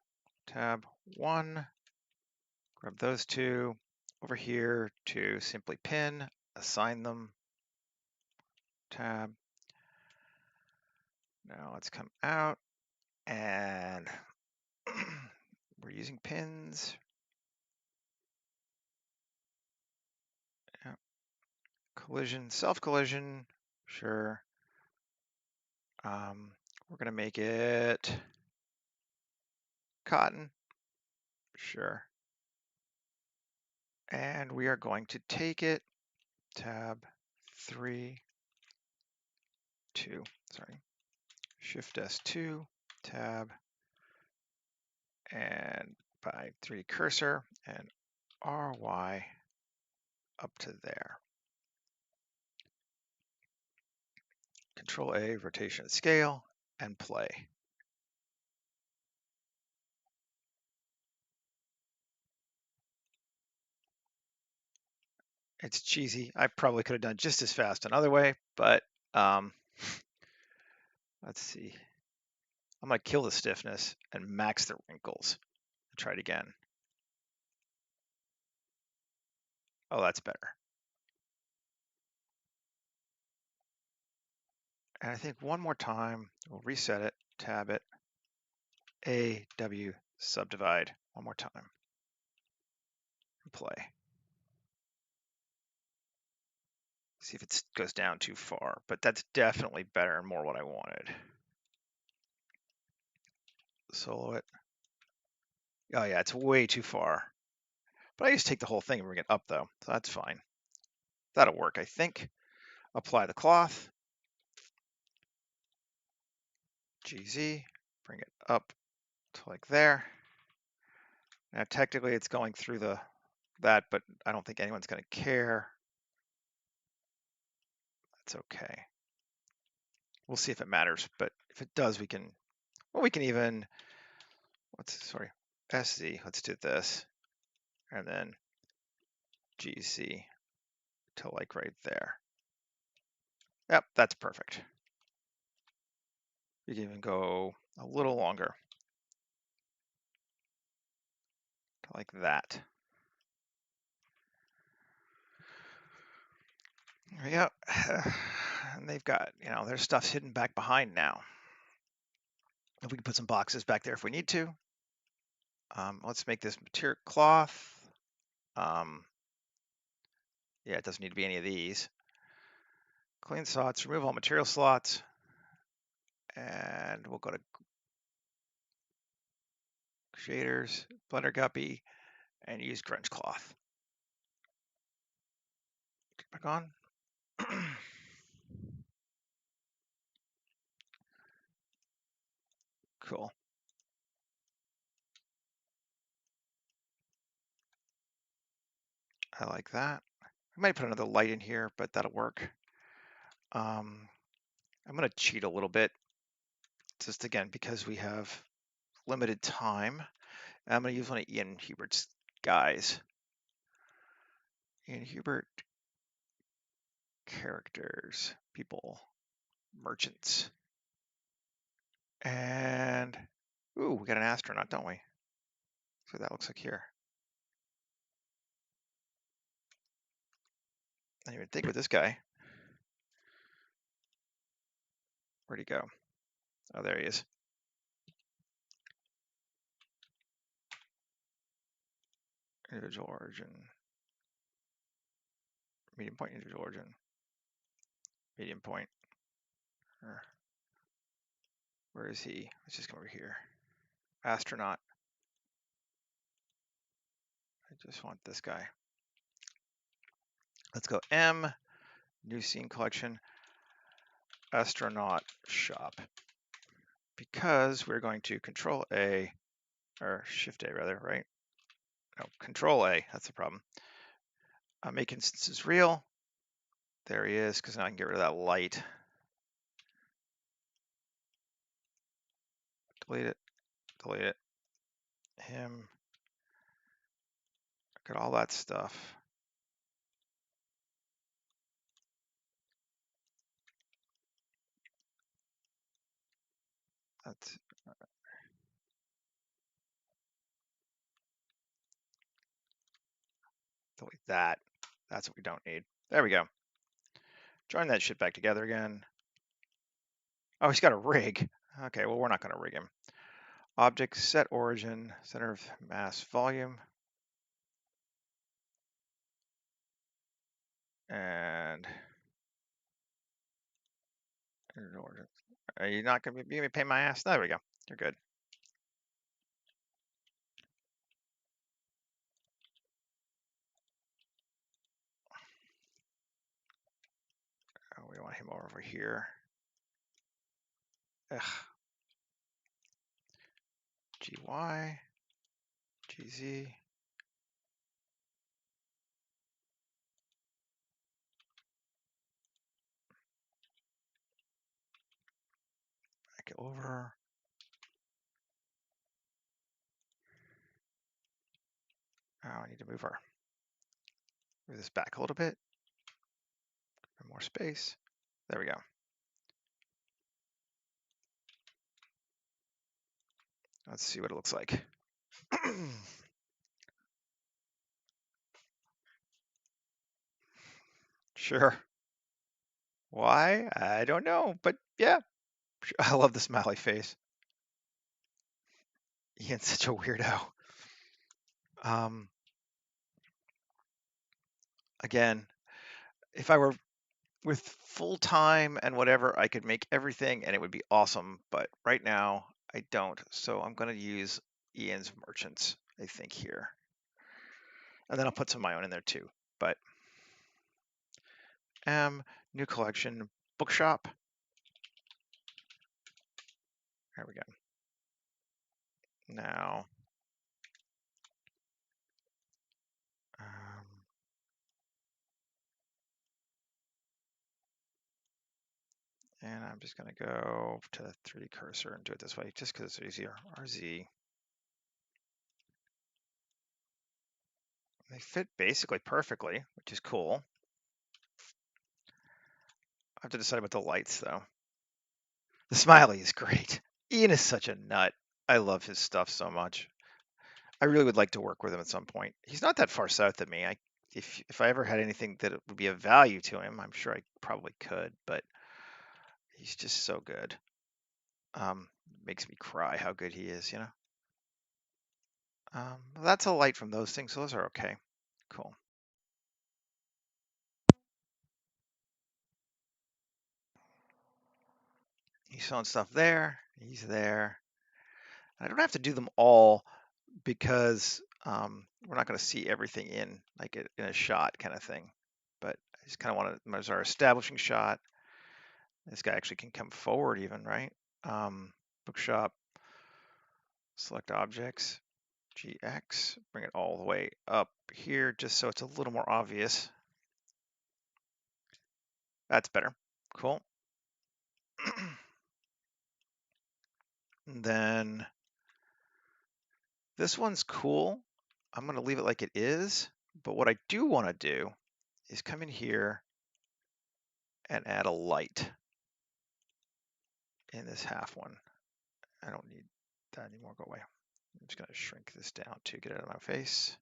Tab 1. Grab those two over here to simply pin. Assign them. Tab. Now let's come out and we're using pins. Yeah, collision, self-collision, sure. We're gonna make it cotton, sure. And we are going to take it, tab 3, 2, sorry, Shift S2, tab, and by 3D cursor, and RY up to there. Control A, rotation and scale, and play. It's cheesy. I probably could have done just as fast another way, but let's see. I'm gonna kill the stiffness and max the wrinkles. Try it again. Oh, that's better. And I think one more time, we'll reset it, tab it, A, W, subdivide, one more time, and play. See if it goes down too far, but that's definitely better and more what I wanted. Solo it. Oh yeah, it's way too far. But I just take the whole thing and bring it up though, so that's fine. That'll work, I think. Apply the cloth. GZ, bring it up to like there. Now technically it's going through that, but I don't think anyone's going to care. That's okay. We'll see if it matters, but if it does, we can even, SZ, let's do this, and then GC to like right there. Yep, that's perfect. We can even go a little longer, to like that. Yep, and they've got, their stuff's hidden back behind now. If we can put some boxes back there if we need to. Let's make this material cloth. Yeah, it doesn't need to be any of these. Clean slots, remove all material slots, and we'll go to shaders, blender guppy, and use grunge cloth. Back on. Cool. I like that. I might put another light in here, but that'll work. I'm going to cheat a little bit, just again, because we have limited time. I'm going to use one of Ian Hubert's guys. Ian Hubert, characters, people, merchants. And, ooh, we got an astronaut, don't we? That's what that looks like here. I didn't even think with this guy. Where'd he go? Oh, there he is. Individual origin. Medium point, individual origin. Medium point. Where is he? Let's just come over here. Astronaut. I just want this guy. Let's go M, new scene collection, astronaut shop. Because we're going to Control A, or Shift A rather, right? No, Control A, that's the problem. Make instances real. There he is, because now I can get rid of that light. Delete it, delete it. Him. Look at all that stuff. That's delete that. That's what we don't need. There we go. Join that shit back together again. Oh, he's got a rig. Okay, well, we're not going to rig him. Object, set origin, center of mass, volume. And are you not going to be a pain in my ass? There we go. You're good. Oh, we want him over here. Ugh. GY, GZ. Back it over. Oh, I need to move this back a little bit. More space. There we go. Let's see what it looks like. Sure. Why? I don't know, but yeah, I love the smiley face. Ian's such a weirdo. Um, Again, if I were with full time and whatever, I could make everything and it would be awesome. But right now, I don't. So I'm going to use Ian's merchants, I think, here. And then I'll put some of my own in there too. But new collection, bookshop. There we go. Now, and I'm just going to go to 3D cursor and do it this way just because it's easier. RZ. They fit basically perfectly, which is cool. I have to decide about the lights though. The smiley is great. Ian is such a nut. I love his stuff so much. I really would like to work with him at some point. He's not that far south of me. If I ever had anything that would be of value to him, I'm sure I probably could, but he's just so good. Makes me cry how good he is, you know. That's a light from those things, so those are okay. Cool. He's selling stuff there. He's there. I don't have to do them all because we're not going to see everything in like in a shot kind of thing. But I just kind of want to, as our establishing shot, this guy actually can come forward even, right? Bookshop, select objects, GX, bring it all the way up here just so it's a little more obvious. That's better. Cool. And then this one's cool. I'm going to leave it like it is. But what I do want to do is come in here and add a light in this half one. I don't need that anymore. Go away. I'm just going to shrink this down to get it out of my face.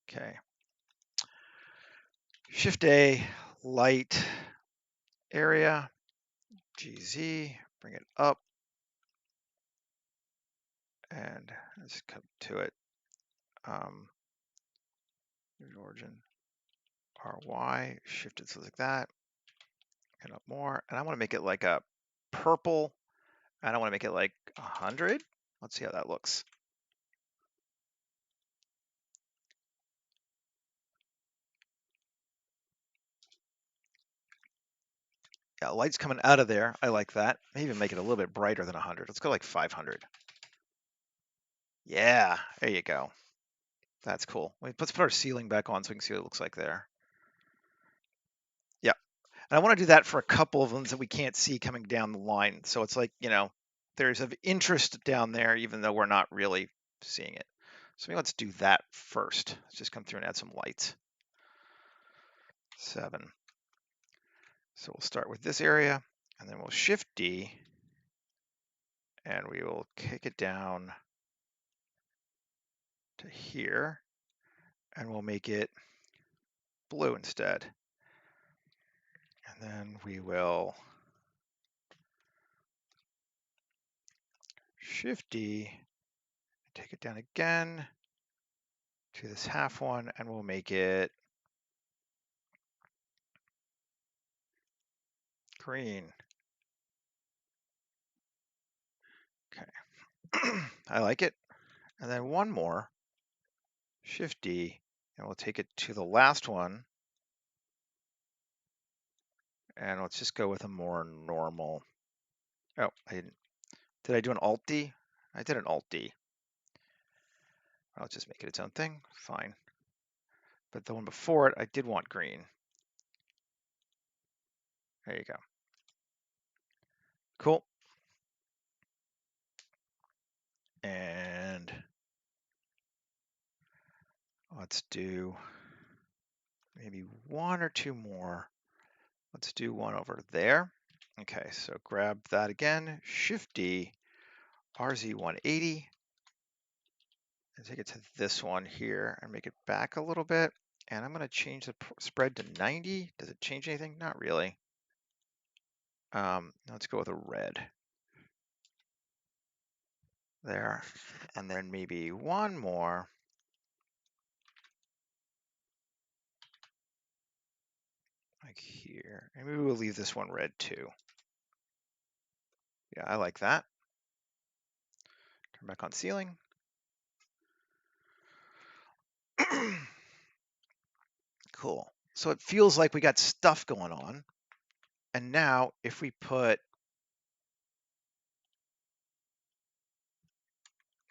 Okay. Shift A, light area, GZ, bring it up, and let's come to it. Origin, RY, shift it so like that, and up more. And I want to make it like a purple. And I want to make it like 100. Let's see how that looks. Yeah, light's coming out of there. I like that. Maybe even make it a little bit brighter than 100. Let's go like 500. Yeah, there you go. That's cool. Let's put our ceiling back on so we can see what it looks like there. Yeah. And I want to do that for a couple of ones that we can't see coming down the line. So it's like, you know, there's of interest down there, even though we're not really seeing it. So maybe let's do that first. Let's just come through and add some lights. 7. So we'll start with this area, and then we'll shift D, and we will kick it down to here, and we'll make it blue instead. And then we will shift D, take it down again to this half one, and we'll make it green. Okay. I like it. And then one more, Shift D, and we'll take it to the last one. And let's just go with a more normal. Oh, did I do an Alt D? I did an Alt D. I'll just make it its own thing, fine. But the one before it, I did want green. There you go. Cool. And let's do maybe one or two more. Let's do one over there. Okay, so grab that again, Shift D, RZ180, and take it to this one here and make it back a little bit. And I'm going to change the spread to 90. Does it change anything? Not really. Let's go with a red. There. And then maybe one more. Like here. And maybe we'll leave this one red too. Yeah, I like that. Turn back on ceiling. Cool. So it feels like we got stuff going on. And now if we put,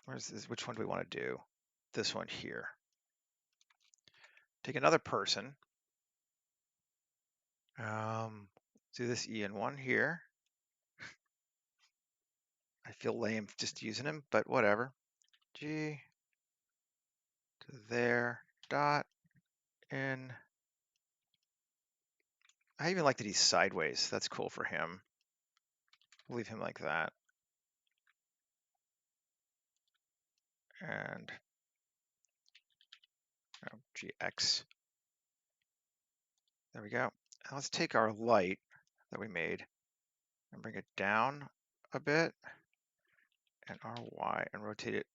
where's this? Which one do we want to do? This one here. Take another person. Do this EN1 here. I feel lame just using him, but whatever. G to there, dot, in. I even like that he's sideways. That's cool for him. We'll leave him like that. And GX. There we go. Now let's take our light that we made and bring it down a bit and RY and rotate it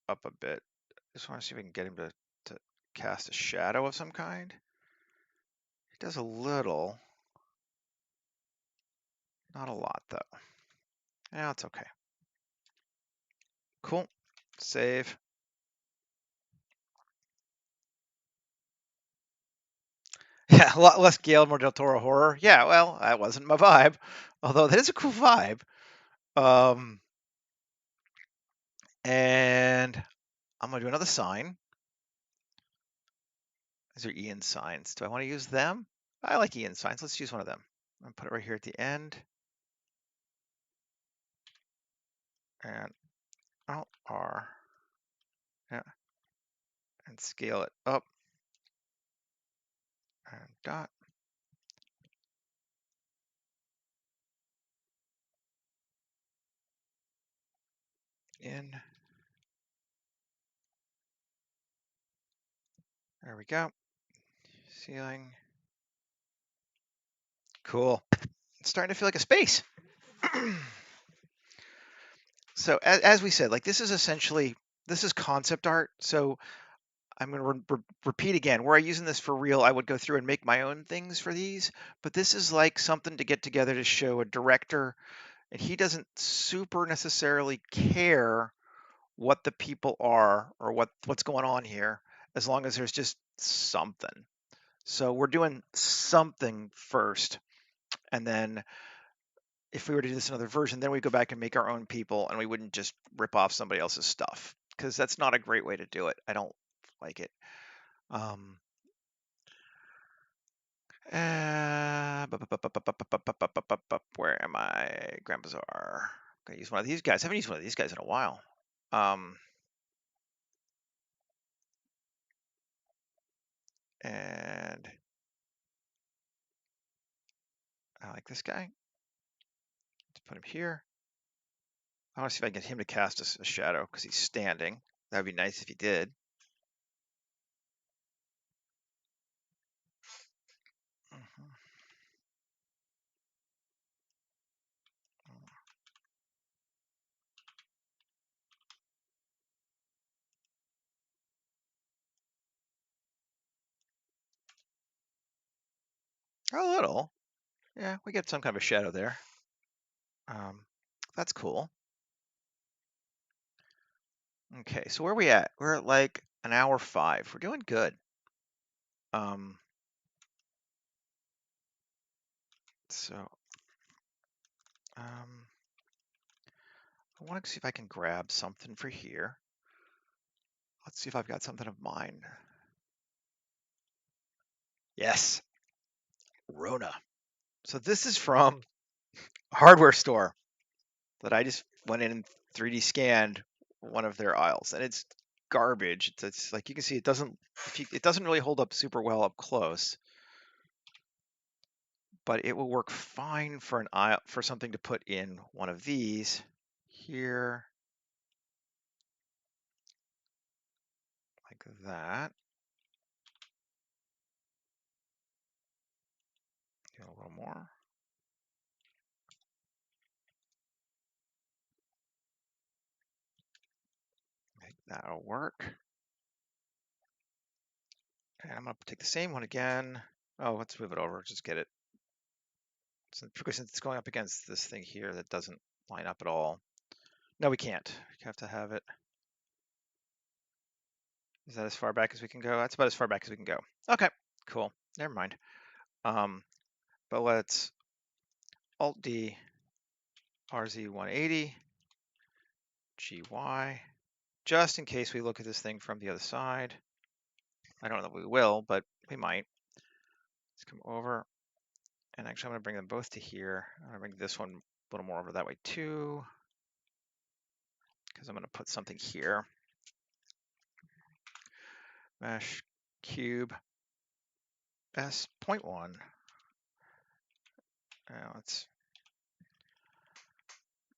up a bit. Just want to see if we can get him to cast a shadow of some kind. He does a little, not a lot though. Yeah, it's okay. Cool. Save. Yeah, a lot less Guillermo del Toro horror. Yeah, well, that wasn't my vibe. Although that is a cool vibe. And I'm gonna do another sign. These are Ian signs. Do I want to use them? I like Ian signs. Let's use one of them. I'm gonna put it right here at the end. And Alt R. Yeah. And scale it up. And dot. In. There we go. Ceiling. Cool. It's starting to feel like a space. So as we said, like this is essentially, this is concept art. So I'm going to repeat again, were I using this for real, I would go through and make my own things for these, but this is like something to get together to show a director, and he doesn't super necessarily care what the people are or what's going on here, as long as there's just something. So we're doing something first, and then if we were to do this in another version, then we go back and make our own people, and we wouldn't just rip off somebody else's stuff, because that's not a great way to do it. I don't like it. Um, where am I? Grand Bazaar. I'm gonna use one of these guys. I haven't used one of these guys in a while. And I like this guy. Let's put him here. I want to see if I can get him to cast a shadow because he's standing. That would be nice if he did. A little. Yeah, we get some kind of a shadow there. That's cool. Okay, so where are we at? We're at like an hour 5. We're doing good. Um, so um, I want to see if I can grab something for here. Let's see if I've got something of mine. Yes, Rona. So this is from a hardware store that I just went in and 3D scanned one of their aisles, and it's garbage. It's like you can see it doesn't it doesn't really hold up super well up close, but it will work fine for an aisle for something to put in one of these here, like that. Get a little more. Make that'll work. And I'm gonna take the same one again. Oh, let's move it over. Just get it. Because since it's going up against this thing here that doesn't line up at all. No, we can't. We have to have it. Is that as far back as we can go? That's about as far back as we can go. Okay, cool. Never mind. But let's Alt D RZ 180 GY, just in case we look at this thing from the other side. I don't know that we will, but we might. Let's come over, and actually I'm going to bring them both to here. I'm going to bring this one a little more over that way too, because I'm going to put something here. Mesh cube S.1. Now let's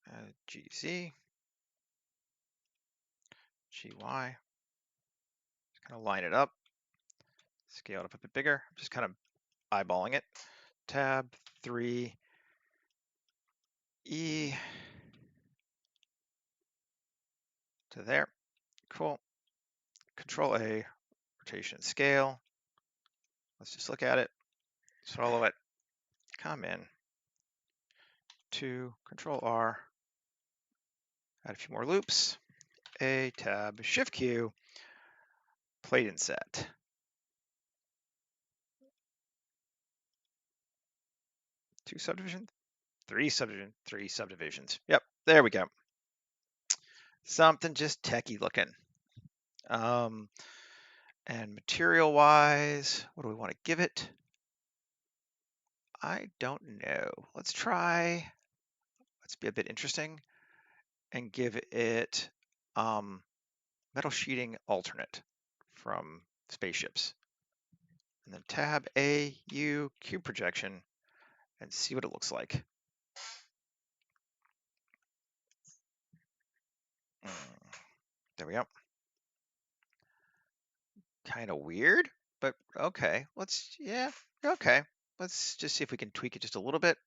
add GZ, GY. Just kind of line it up, scale it up a bit bigger. Just kind of eyeballing it. Tab 3 E to there. Cool. Control A, rotation scale. Let's just look at it, swallow it, come in. 2, Control R, add a few more loops. A, tab, Shift Q, plate inset. 2 subdivisions, 3 subdivisions, 3 subdivisions. Yep, there we go. Something just techie looking. And material wise, what do we want to give it? I don't know. Let's be a bit interesting and give it metal sheeting alternate from spaceships. And then tab A, U, cube projection, and see what it looks like. There we go. Kind of weird, but okay. Okay. Let's just see if we can tweak it just a little bit.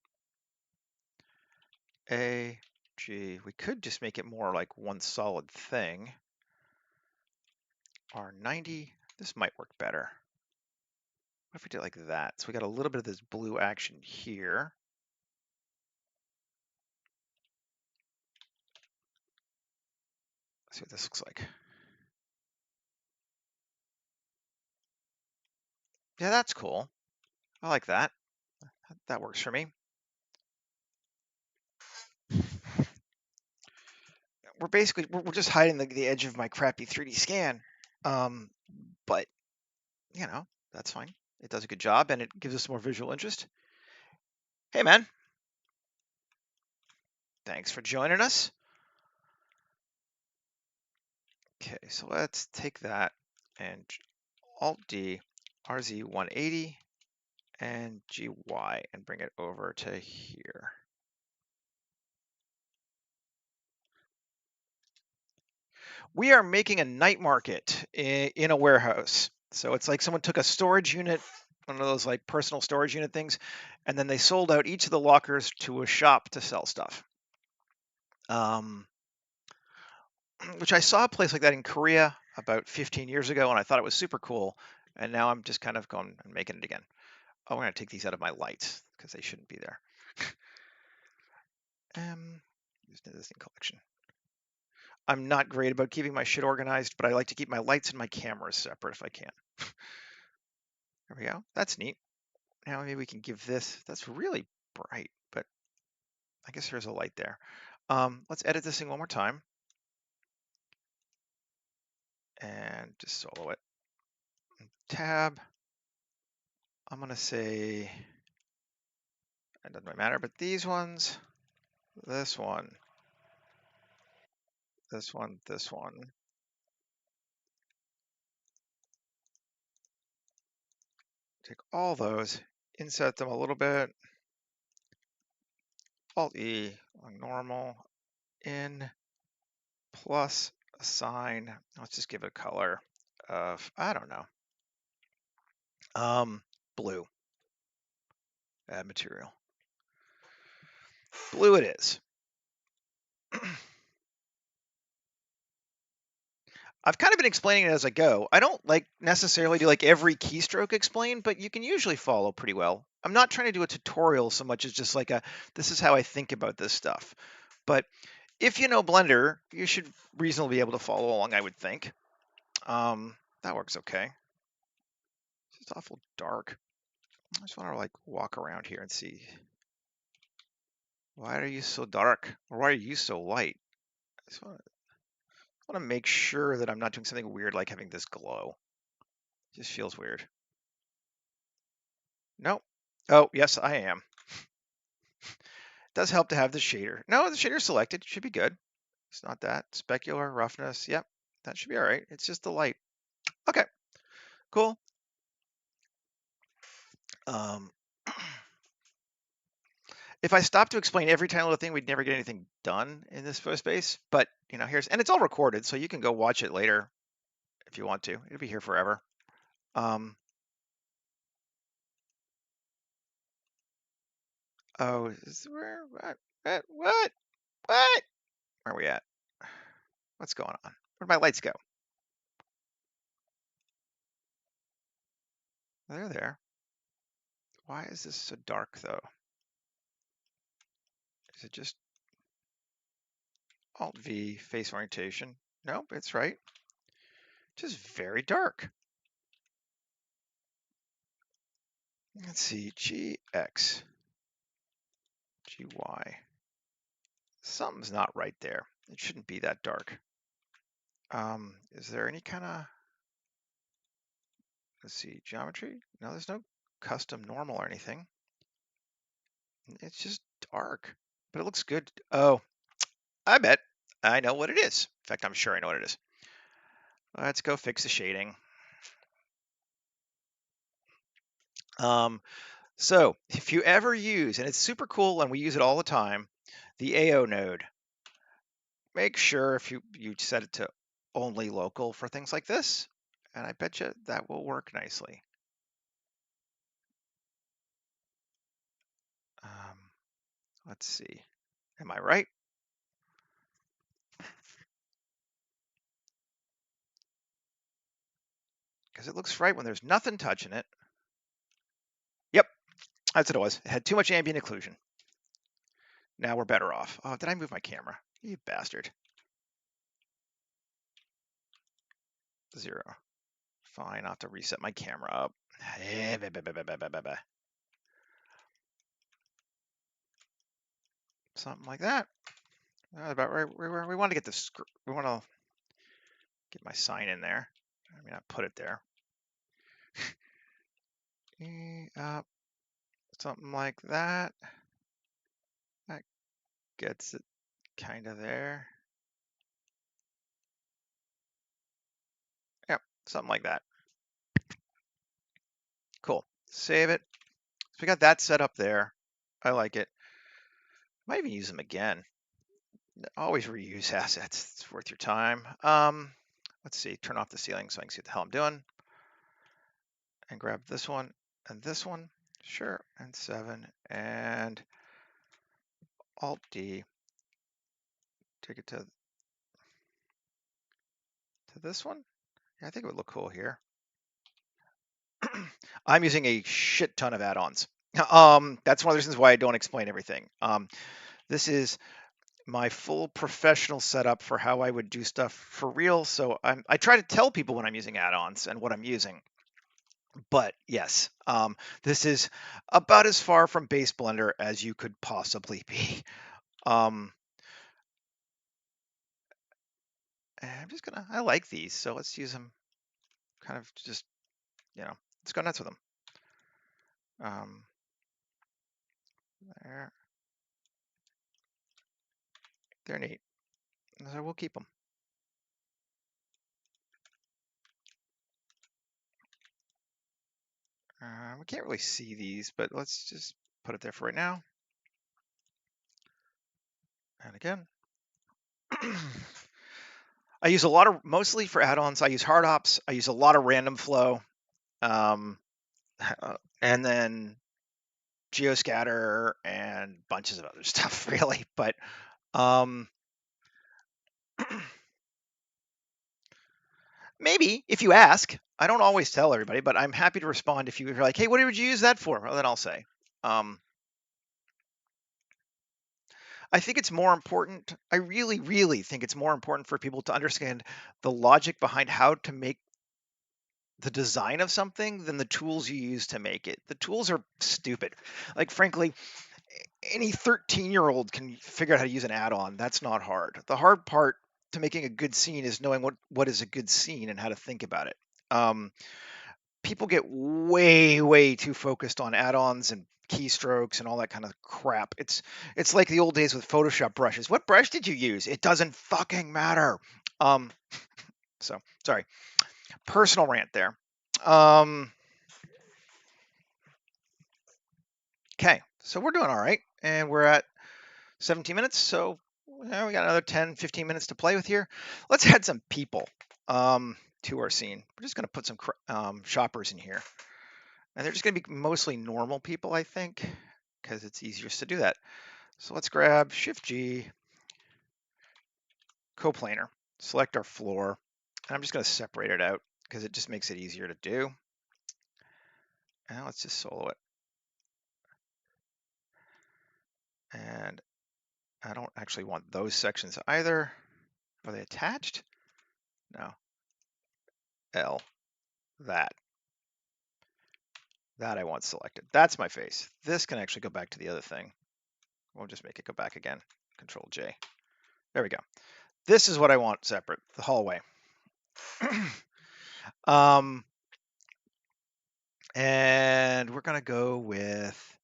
A, G, we could just make it more like one solid thing. R90, this might work better. What if we did it like that? So we got a little bit of this blue action here. Let's see what this looks like. Yeah, that's cool. I like that. That works for me. We're just hiding the edge of my crappy 3D scan. But you know, that's fine. It does a good job and it gives us more visual interest. Hey man, thanks for joining us. Okay, so let's take that and Alt D RZ 180 and GY and bring it over to here. We are making a night market in a warehouse. So it's like someone took a storage unit, one of those like personal storage unit things, and then they sold out each of the lockers to a shop to sell stuff. Which I saw a place like that in Korea about 15 years ago, and I thought it was super cool. And now I'm just kind of going and making it again. Oh, we're gonna take these out of my lights because they shouldn't be there. This thing collection. I'm not great about keeping my shit organized, but I like to keep my lights and my cameras separate if I can. There we go. That's neat. Now maybe we can give this, that's really bright, but I guess there's a light there. Let's edit this thing one more time and just solo it. Tab. I'm gonna say, it doesn't really matter, but these ones, this one, this one, this one. Take all those, inset them a little bit. Alt E on normal, in plus assign. Let's just give it a color of, I don't know, blue. Add material. Blue it is. I've kind of been explaining it as I go. I don't like necessarily do like every keystroke explain, but you can usually follow pretty well. I'm not trying to do a tutorial so much as just like this is how I think about this stuff. But if you know Blender, you should reasonably be able to follow along, I would think. That works okay. It's awful dark. I just want to like walk around here and see. Why are you so dark? Or why are you so light? I just want to make sure that I'm not doing something weird like having this glow. It just feels weird. Nope. Oh, yes, I am. It does help to have the shader. No, the shader's selected. Should be good. It's not that. Specular, roughness. Yep, that should be all right. It's just the light. Okay, cool. Um, if I stopped to explain every tiny little thing, we'd never get anything done in this space. But and it's all recorded, so you can go watch it later if you want to. It'll be here forever. Oh, what? Where are we at? What's going on? Where'd my lights go? They're there. Why is this so dark though? Is it just Alt V face orientation? Nope, it's right. Just very dark. Let's see, GX, GY. Something's not right there. It shouldn't be that dark. Is there any kind of, let's see, geometry? No, there's no custom normal or anything. It's just dark, but it looks good. Oh, I bet I know what it is. In fact, I'm sure I know what it is. Let's go fix the shading. So if you ever use, and it's super cool and we use it all the time, the AO node, make sure if you set it to only local for things like this, and I bet you that will work nicely. Let's see, am I right? Because it looks right when there's nothing touching it. Yep, that's what it was. It had too much ambient occlusion. Now we're better off. Oh, did I move my camera? You bastard. 0. Fine, I'll have to reset my camera up. Something like that. About right. We want to get this. We want to get my sign in there. I mean, I put it there. Something like that. That gets it kind of there. Yep, something like that. Cool. Save it. So we got that set up there. I like it. Might even use them again. Always reuse assets. It's worth your time. Let's see. Turn off the ceiling so I can see what the hell I'm doing. And grab this one and this one. Sure. And 7 and Alt D. Take it to this one. Yeah, I think it would look cool here. I'm using a shit ton of add-ons. That's one of the reasons why I don't explain everything. This is my full professional setup for how I would do stuff for real. So I try to tell people when I'm using add-ons and what I'm using. But yes, this is about as far from base Blender as you could possibly be. Um, I like these, so let's use them kind of just, let's go nuts with them. Um, they're, they're neat. So we'll keep them. We can't really see these, but let's just put it there for right now. And again, I use a lot of, mostly for add-ons, I use hard ops. I use a lot of random flow, um, and then geoscatter and bunches of other stuff, really. But um, maybe if you ask, I don't always tell everybody, but I'm happy to respond if you're like, hey, what would you use that for? Well, then I'll say. I think it's more important. I really, really think it's more important for people to understand the logic behind how to make the design of something than the tools you use to make it. The tools are stupid. Like, frankly, any 13-year-old can figure out how to use an add-on. That's not hard. The hard part to making a good scene is knowing what is a good scene and how to think about it. Um, People get way, way too focused on add-ons and keystrokes and all that kind of crap. It's like the old days with Photoshop brushes. What brush did you use? It doesn't fucking matter. Um, so sorry, personal rant there. Um, okay, so we're doing all right, and we're at 17 minutes, so we got another 10, 15 minutes to play with here. Let's add some people to our scene. We're just going to put some shoppers in here. And they're just going to be mostly normal people, I think, because it's easiest to do that. So let's grab Shift-G, coplanar, select our floor, and I'm just going to separate it out because it just makes it easier to do. And let's just solo it. And I don't actually want those sections either. Are they attached? No. L, that. That I want selected. That's my face. This can actually go back to the other thing. We'll just make it go back again. Control J. There we go. This is what I want separate, the hallway. And we're gonna go with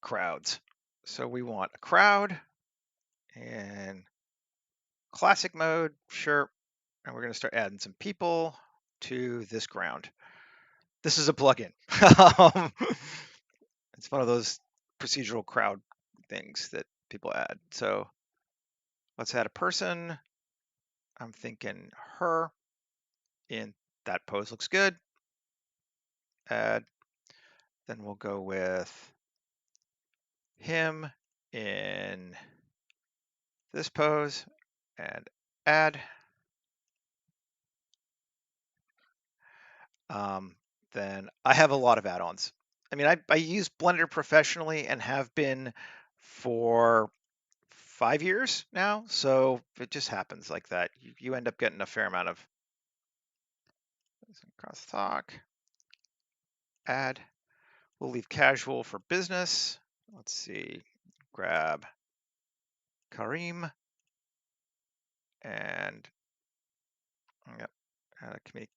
crowds. So we want a crowd and classic mode, sure. And we're gonna start adding some people to this ground. This is a plugin. It's one of those procedural crowd things that people add. So let's add a person. I'm thinking her in that pose looks good. Add. Then we'll go with him in this pose and add. Then I have a lot of add-ons. I mean, I use Blender professionally and have been for 5 years now, so it just happens like that. You end up getting a fair amount of crosstalk. Add. We'll leave casual for business. Let's see. Grab Kareem and yep.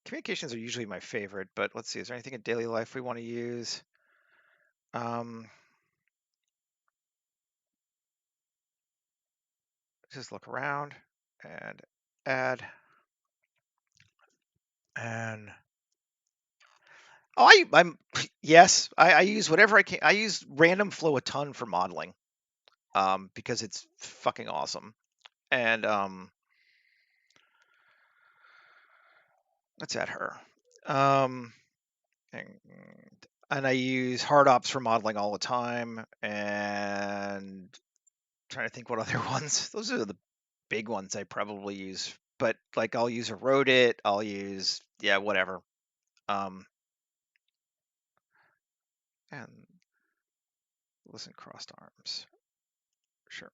Communications are usually my favorite, but let's see. Is there anything in daily life we want to use? Just look around and add. And oh, I'm yes, I use whatever I can. I use random flow a ton for modeling, because it's fucking awesome. And let's add her. And I use hard ops for modeling all the time. And trying to think what other ones. Those are the big ones I probably use but like I'll use erode it. I'll use, yeah, whatever. Um, and listen, crossed arms. Sure.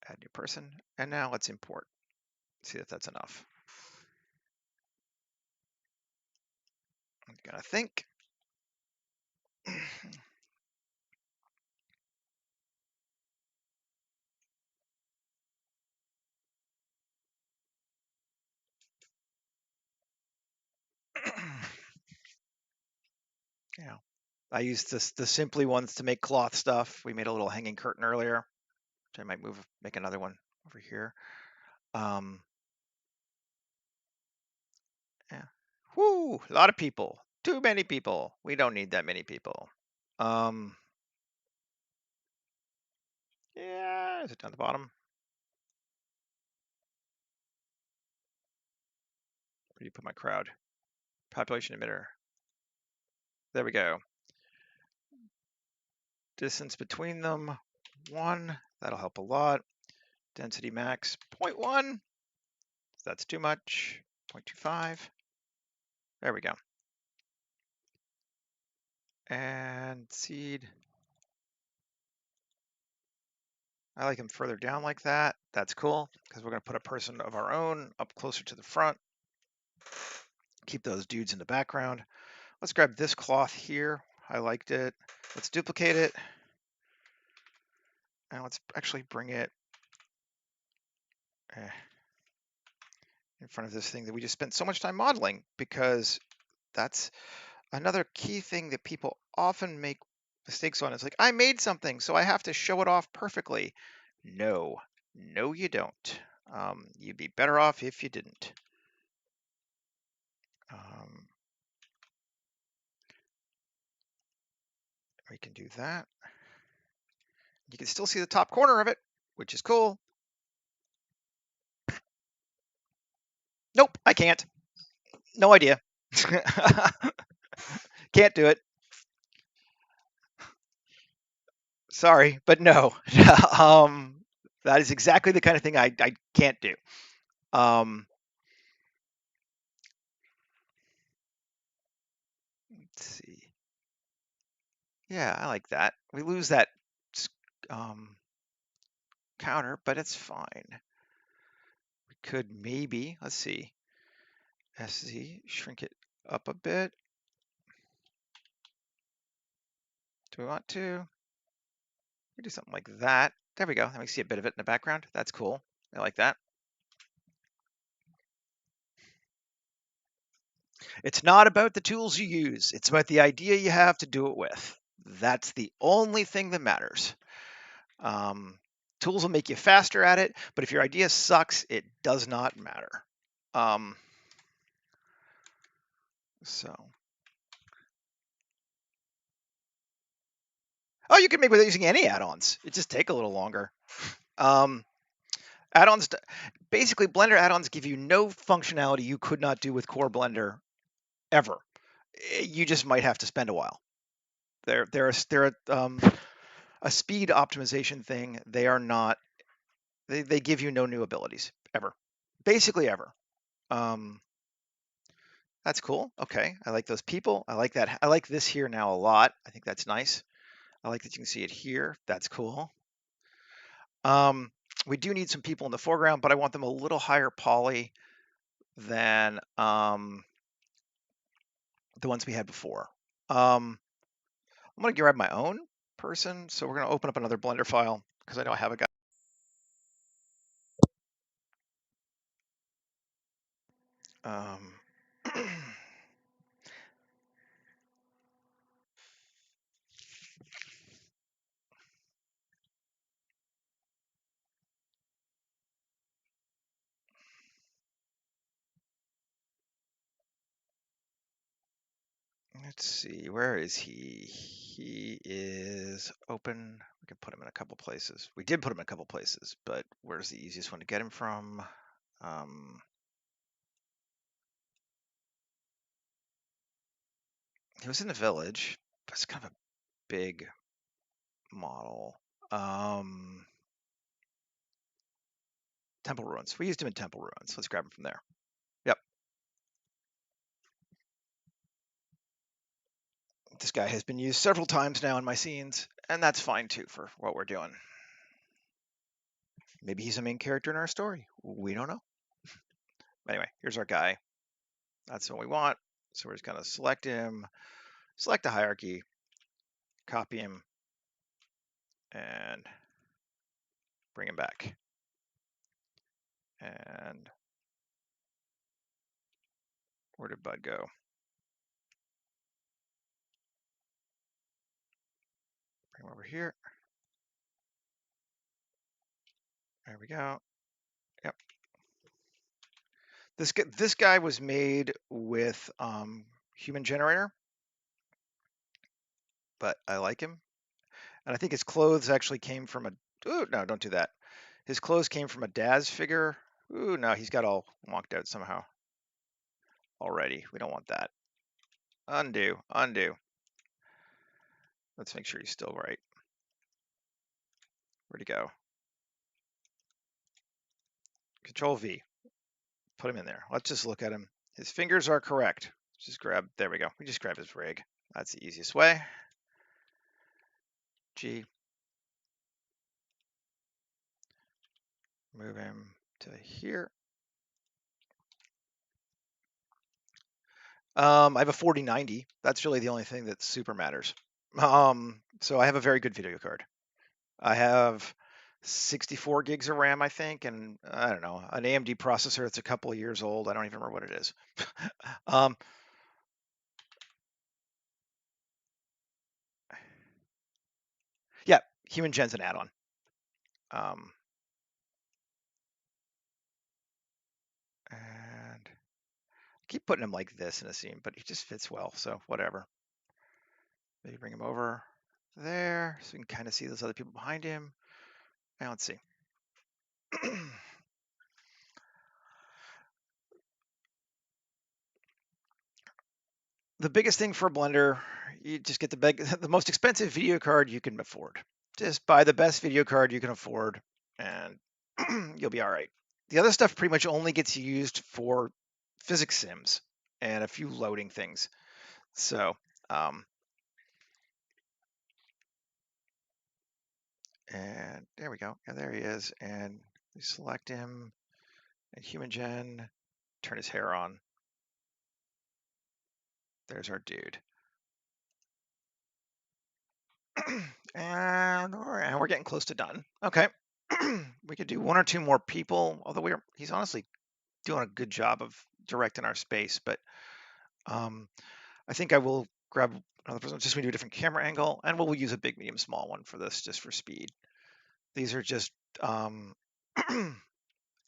Add new person. And now let's import. See if that's enough. I'm gonna think. Yeah. I used the simply ones to make cloth stuff. We made a little hanging curtain earlier, which I might make another one over here. Yeah. Whoo, a lot of people. Too many people. We don't need that many people. Um, yeah, is it down the bottom? Where do you put my crowd? Population emitter. There we go. Distance between them, 1. That'll help a lot. Density max, 0.1. That's too much. 0.25. There we go. And seed. I like them further down like that. That's cool, because we're going to put a person of our own up closer to the front. Keep those dudes in the background. Let's grab this cloth here. I liked it. Let's duplicate it. And let's actually bring it in front of this thing that we just spent so much time modeling, because that's another key thing that people often make mistakes on. It's like, I made something, so I have to show it off perfectly. No, no, you don't. You'd be better off if you didn't. We can do that. You can still see the top corner of it, which is cool. Nope, I can't. No idea. Can't do it. Sorry, but no. That is exactly the kind of thing I can't do. Let's see. Yeah, I like that. We lose that counter, but it's fine. We could maybe, let's see, SZ, shrink it up a bit. Do we want to? We do something like that. There we go. Let me see a bit of it in the background. That's cool. I like that. It's not about the tools you use. It's about the idea you have to do it with. That's the only thing that matters. Tools will make you faster at it, but if your idea sucks, it does not matter. So, oh, you can make without using any add-ons. It just take a little longer. Add-ons, basically, Blender add-ons give you no functionality you could not do with core Blender ever. You just might have to spend a while. They're a speed optimization thing. They are not. They give you no new abilities ever, basically ever. That's cool. Okay, I like those people. I like that. I like this here now a lot. I think that's nice. I like that you can see it here. That's cool. We do need some people in the foreground, but I want them a little higher poly than the ones we had before. I'm going to grab my own person. So we're going to open up another Blender file because I know I have a guy. Let's see, where is he? He is open. We can put him in a couple places. We did put him in a couple places, but where's the easiest one to get him from? He was in the village. That's kind of a big model. Temple Ruins. We used him in Temple Ruins. Let's grab him from there. Yep. This guy has been used several times now in my scenes, and that's fine too for what we're doing. Maybe he's a main character in our story. We don't know. Anyway, here's our guy. That's what we want. So we're just going to select him, select the hierarchy, copy him, and bring him back. And where did Bud go? Bring him over here. There we go. Yep. This guy was made with human generator, but I like him. And I think his clothes actually came from a. Ooh, no, don't do that. His clothes came from a Daz figure. Ooh, no, he's got all whonked out somehow already. We don't want that. Undo, undo. Let's make sure he's still right. Where'd he go? Control V. Put him in there. Let's just look at him. His fingers are correct. Just grab. There we go. We just grab his rig. That's the easiest way. G. Move him to here. I have a 4090. That's really the only thing that super matters. So I have a very good video card. I have 64 gigs of RAM, I think, and I don't know, an AMD processor that's a couple of years old. I don't even remember what it is. um, yeah, Human Gen's an add-on. And I keep putting him like this in a scene, but he just fits well, so whatever. Maybe bring him over there so we can kind of see those other people behind him. Now let's see. The biggest thing for a blender, you just get the most expensive video card you can afford. Just buy the best video card you can afford, and you'll be all right. The other stuff pretty much only gets used for physics sims and a few loading things. So, and there we go. And there he is. And we select him and human gen, turn his hair on. There's our dude. And we're getting close to done. Okay. We could do one or two more people, although he's honestly doing a good job of directing our space, but I think I will grab another person, just we do a different camera angle, and we'll use a big, medium, small one for this, just for speed. These are just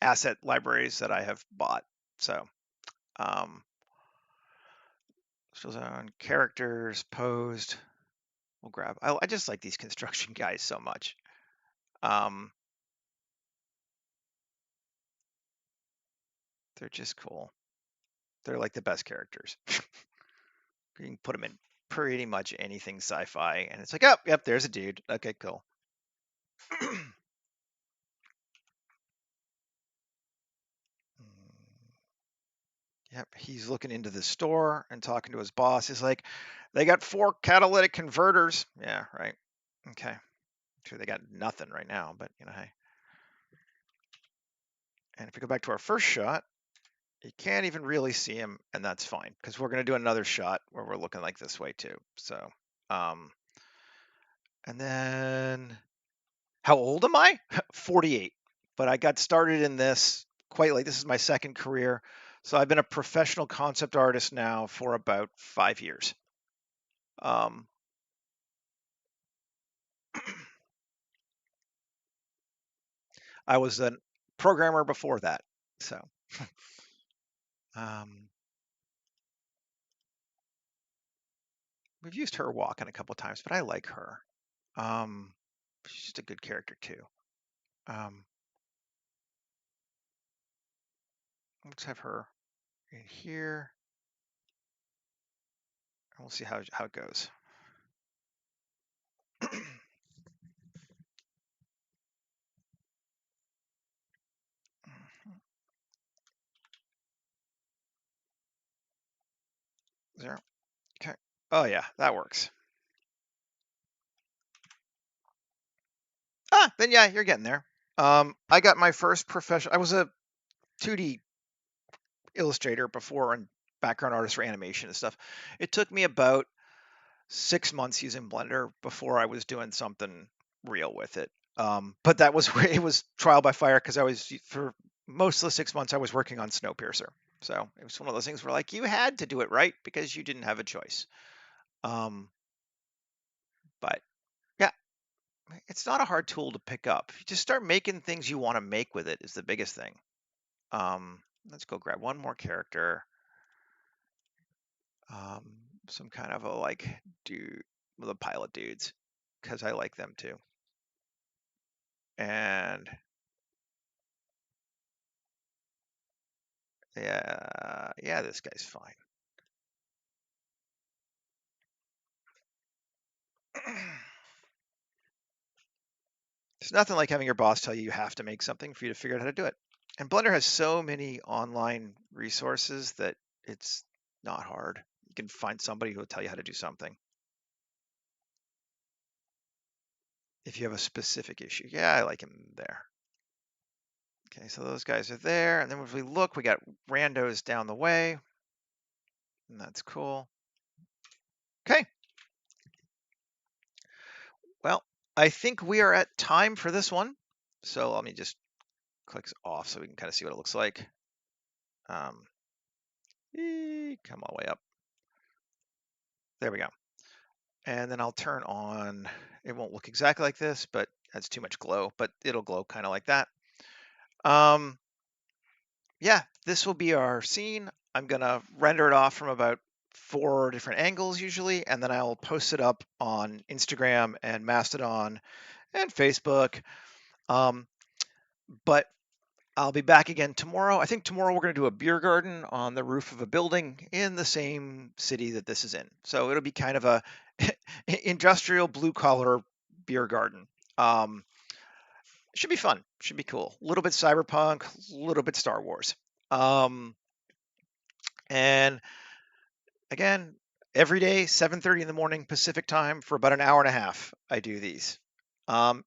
asset libraries that I have bought. So, shows on characters, posed. We'll grab. I just like these construction guys so much. They're just cool. They're like the best characters. You can put them in pretty much anything sci-fi, and it's like, oh, yep, there's a dude. Okay, cool. Yep, he's looking into the store and talking to his boss. He's like, they got 4 catalytic converters. Yeah, right. Okay. Sure, they got nothing right now, but hey. And if we go back to our first shot, you can't even really see him, and that's fine because we're going to do another shot where we're looking like this way too. So, and then how old am I? 48. But I got started in this quite late. This is my second career. So I've been a professional concept artist now for about 5 years. I was a programmer before that. So um, we've used her walking a couple times, but I like her. She's just a good character too. Let's have her in here, and we'll see how it goes. 0. Okay. Oh yeah, that works. Then yeah, you're getting there. I got my first professional. I was a 2D illustrator before and background artist for animation and stuff. It took me about 6 months using Blender before I was doing something real with it. But that was it was trial by fire because I was for most of the 6 months I was working on Snowpiercer. So it was one of those things where like you had to do it right because you didn't have a choice. Um, but yeah, it's not a hard tool to pick up. You just start making things you want to make with it is the biggest thing. Um, let's go grab one more character. Um, some kind of a like dude, the pilot dudes, because I like them too. And yeah, this guy's fine. It's nothing like having your boss tell you you have to make something for you to figure out how to do it. And Blender has so many online resources that it's not hard. You can find somebody who will tell you how to do something if you have a specific issue. Yeah, I like him there. Okay, so those guys are there. And then if we look, we got randos down the way. And that's cool. Okay. Well, I think we are at time for this one. So let me just click off so we can kind of see what it looks like. Come all the way up. There we go. And then I'll turn on, it won't look exactly like this, but that's too much glow, but it'll glow kind of like that. Yeah, this will be our scene. I'm gonna render it off from about 4 different angles usually, and then I'll post it up on Instagram and Mastodon and Facebook. But I'll be back again tomorrow. I think tomorrow we're going to do a beer garden on the roof of a building in the same city that this is in. So it'll be kind of a industrial blue collar beer garden. Um, should be fun. Should be cool. A little bit cyberpunk, a little bit Star Wars. And again, every day, 7:30 in the morning Pacific time for about an hour and a half. I do these. Um,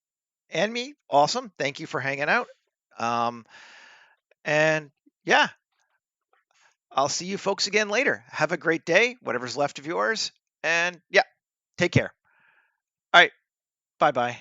and me, awesome. Thank you for hanging out. Um, and yeah, I'll see you folks again later. Have a great day, whatever's left of yours. And yeah, take care. All right. Bye bye.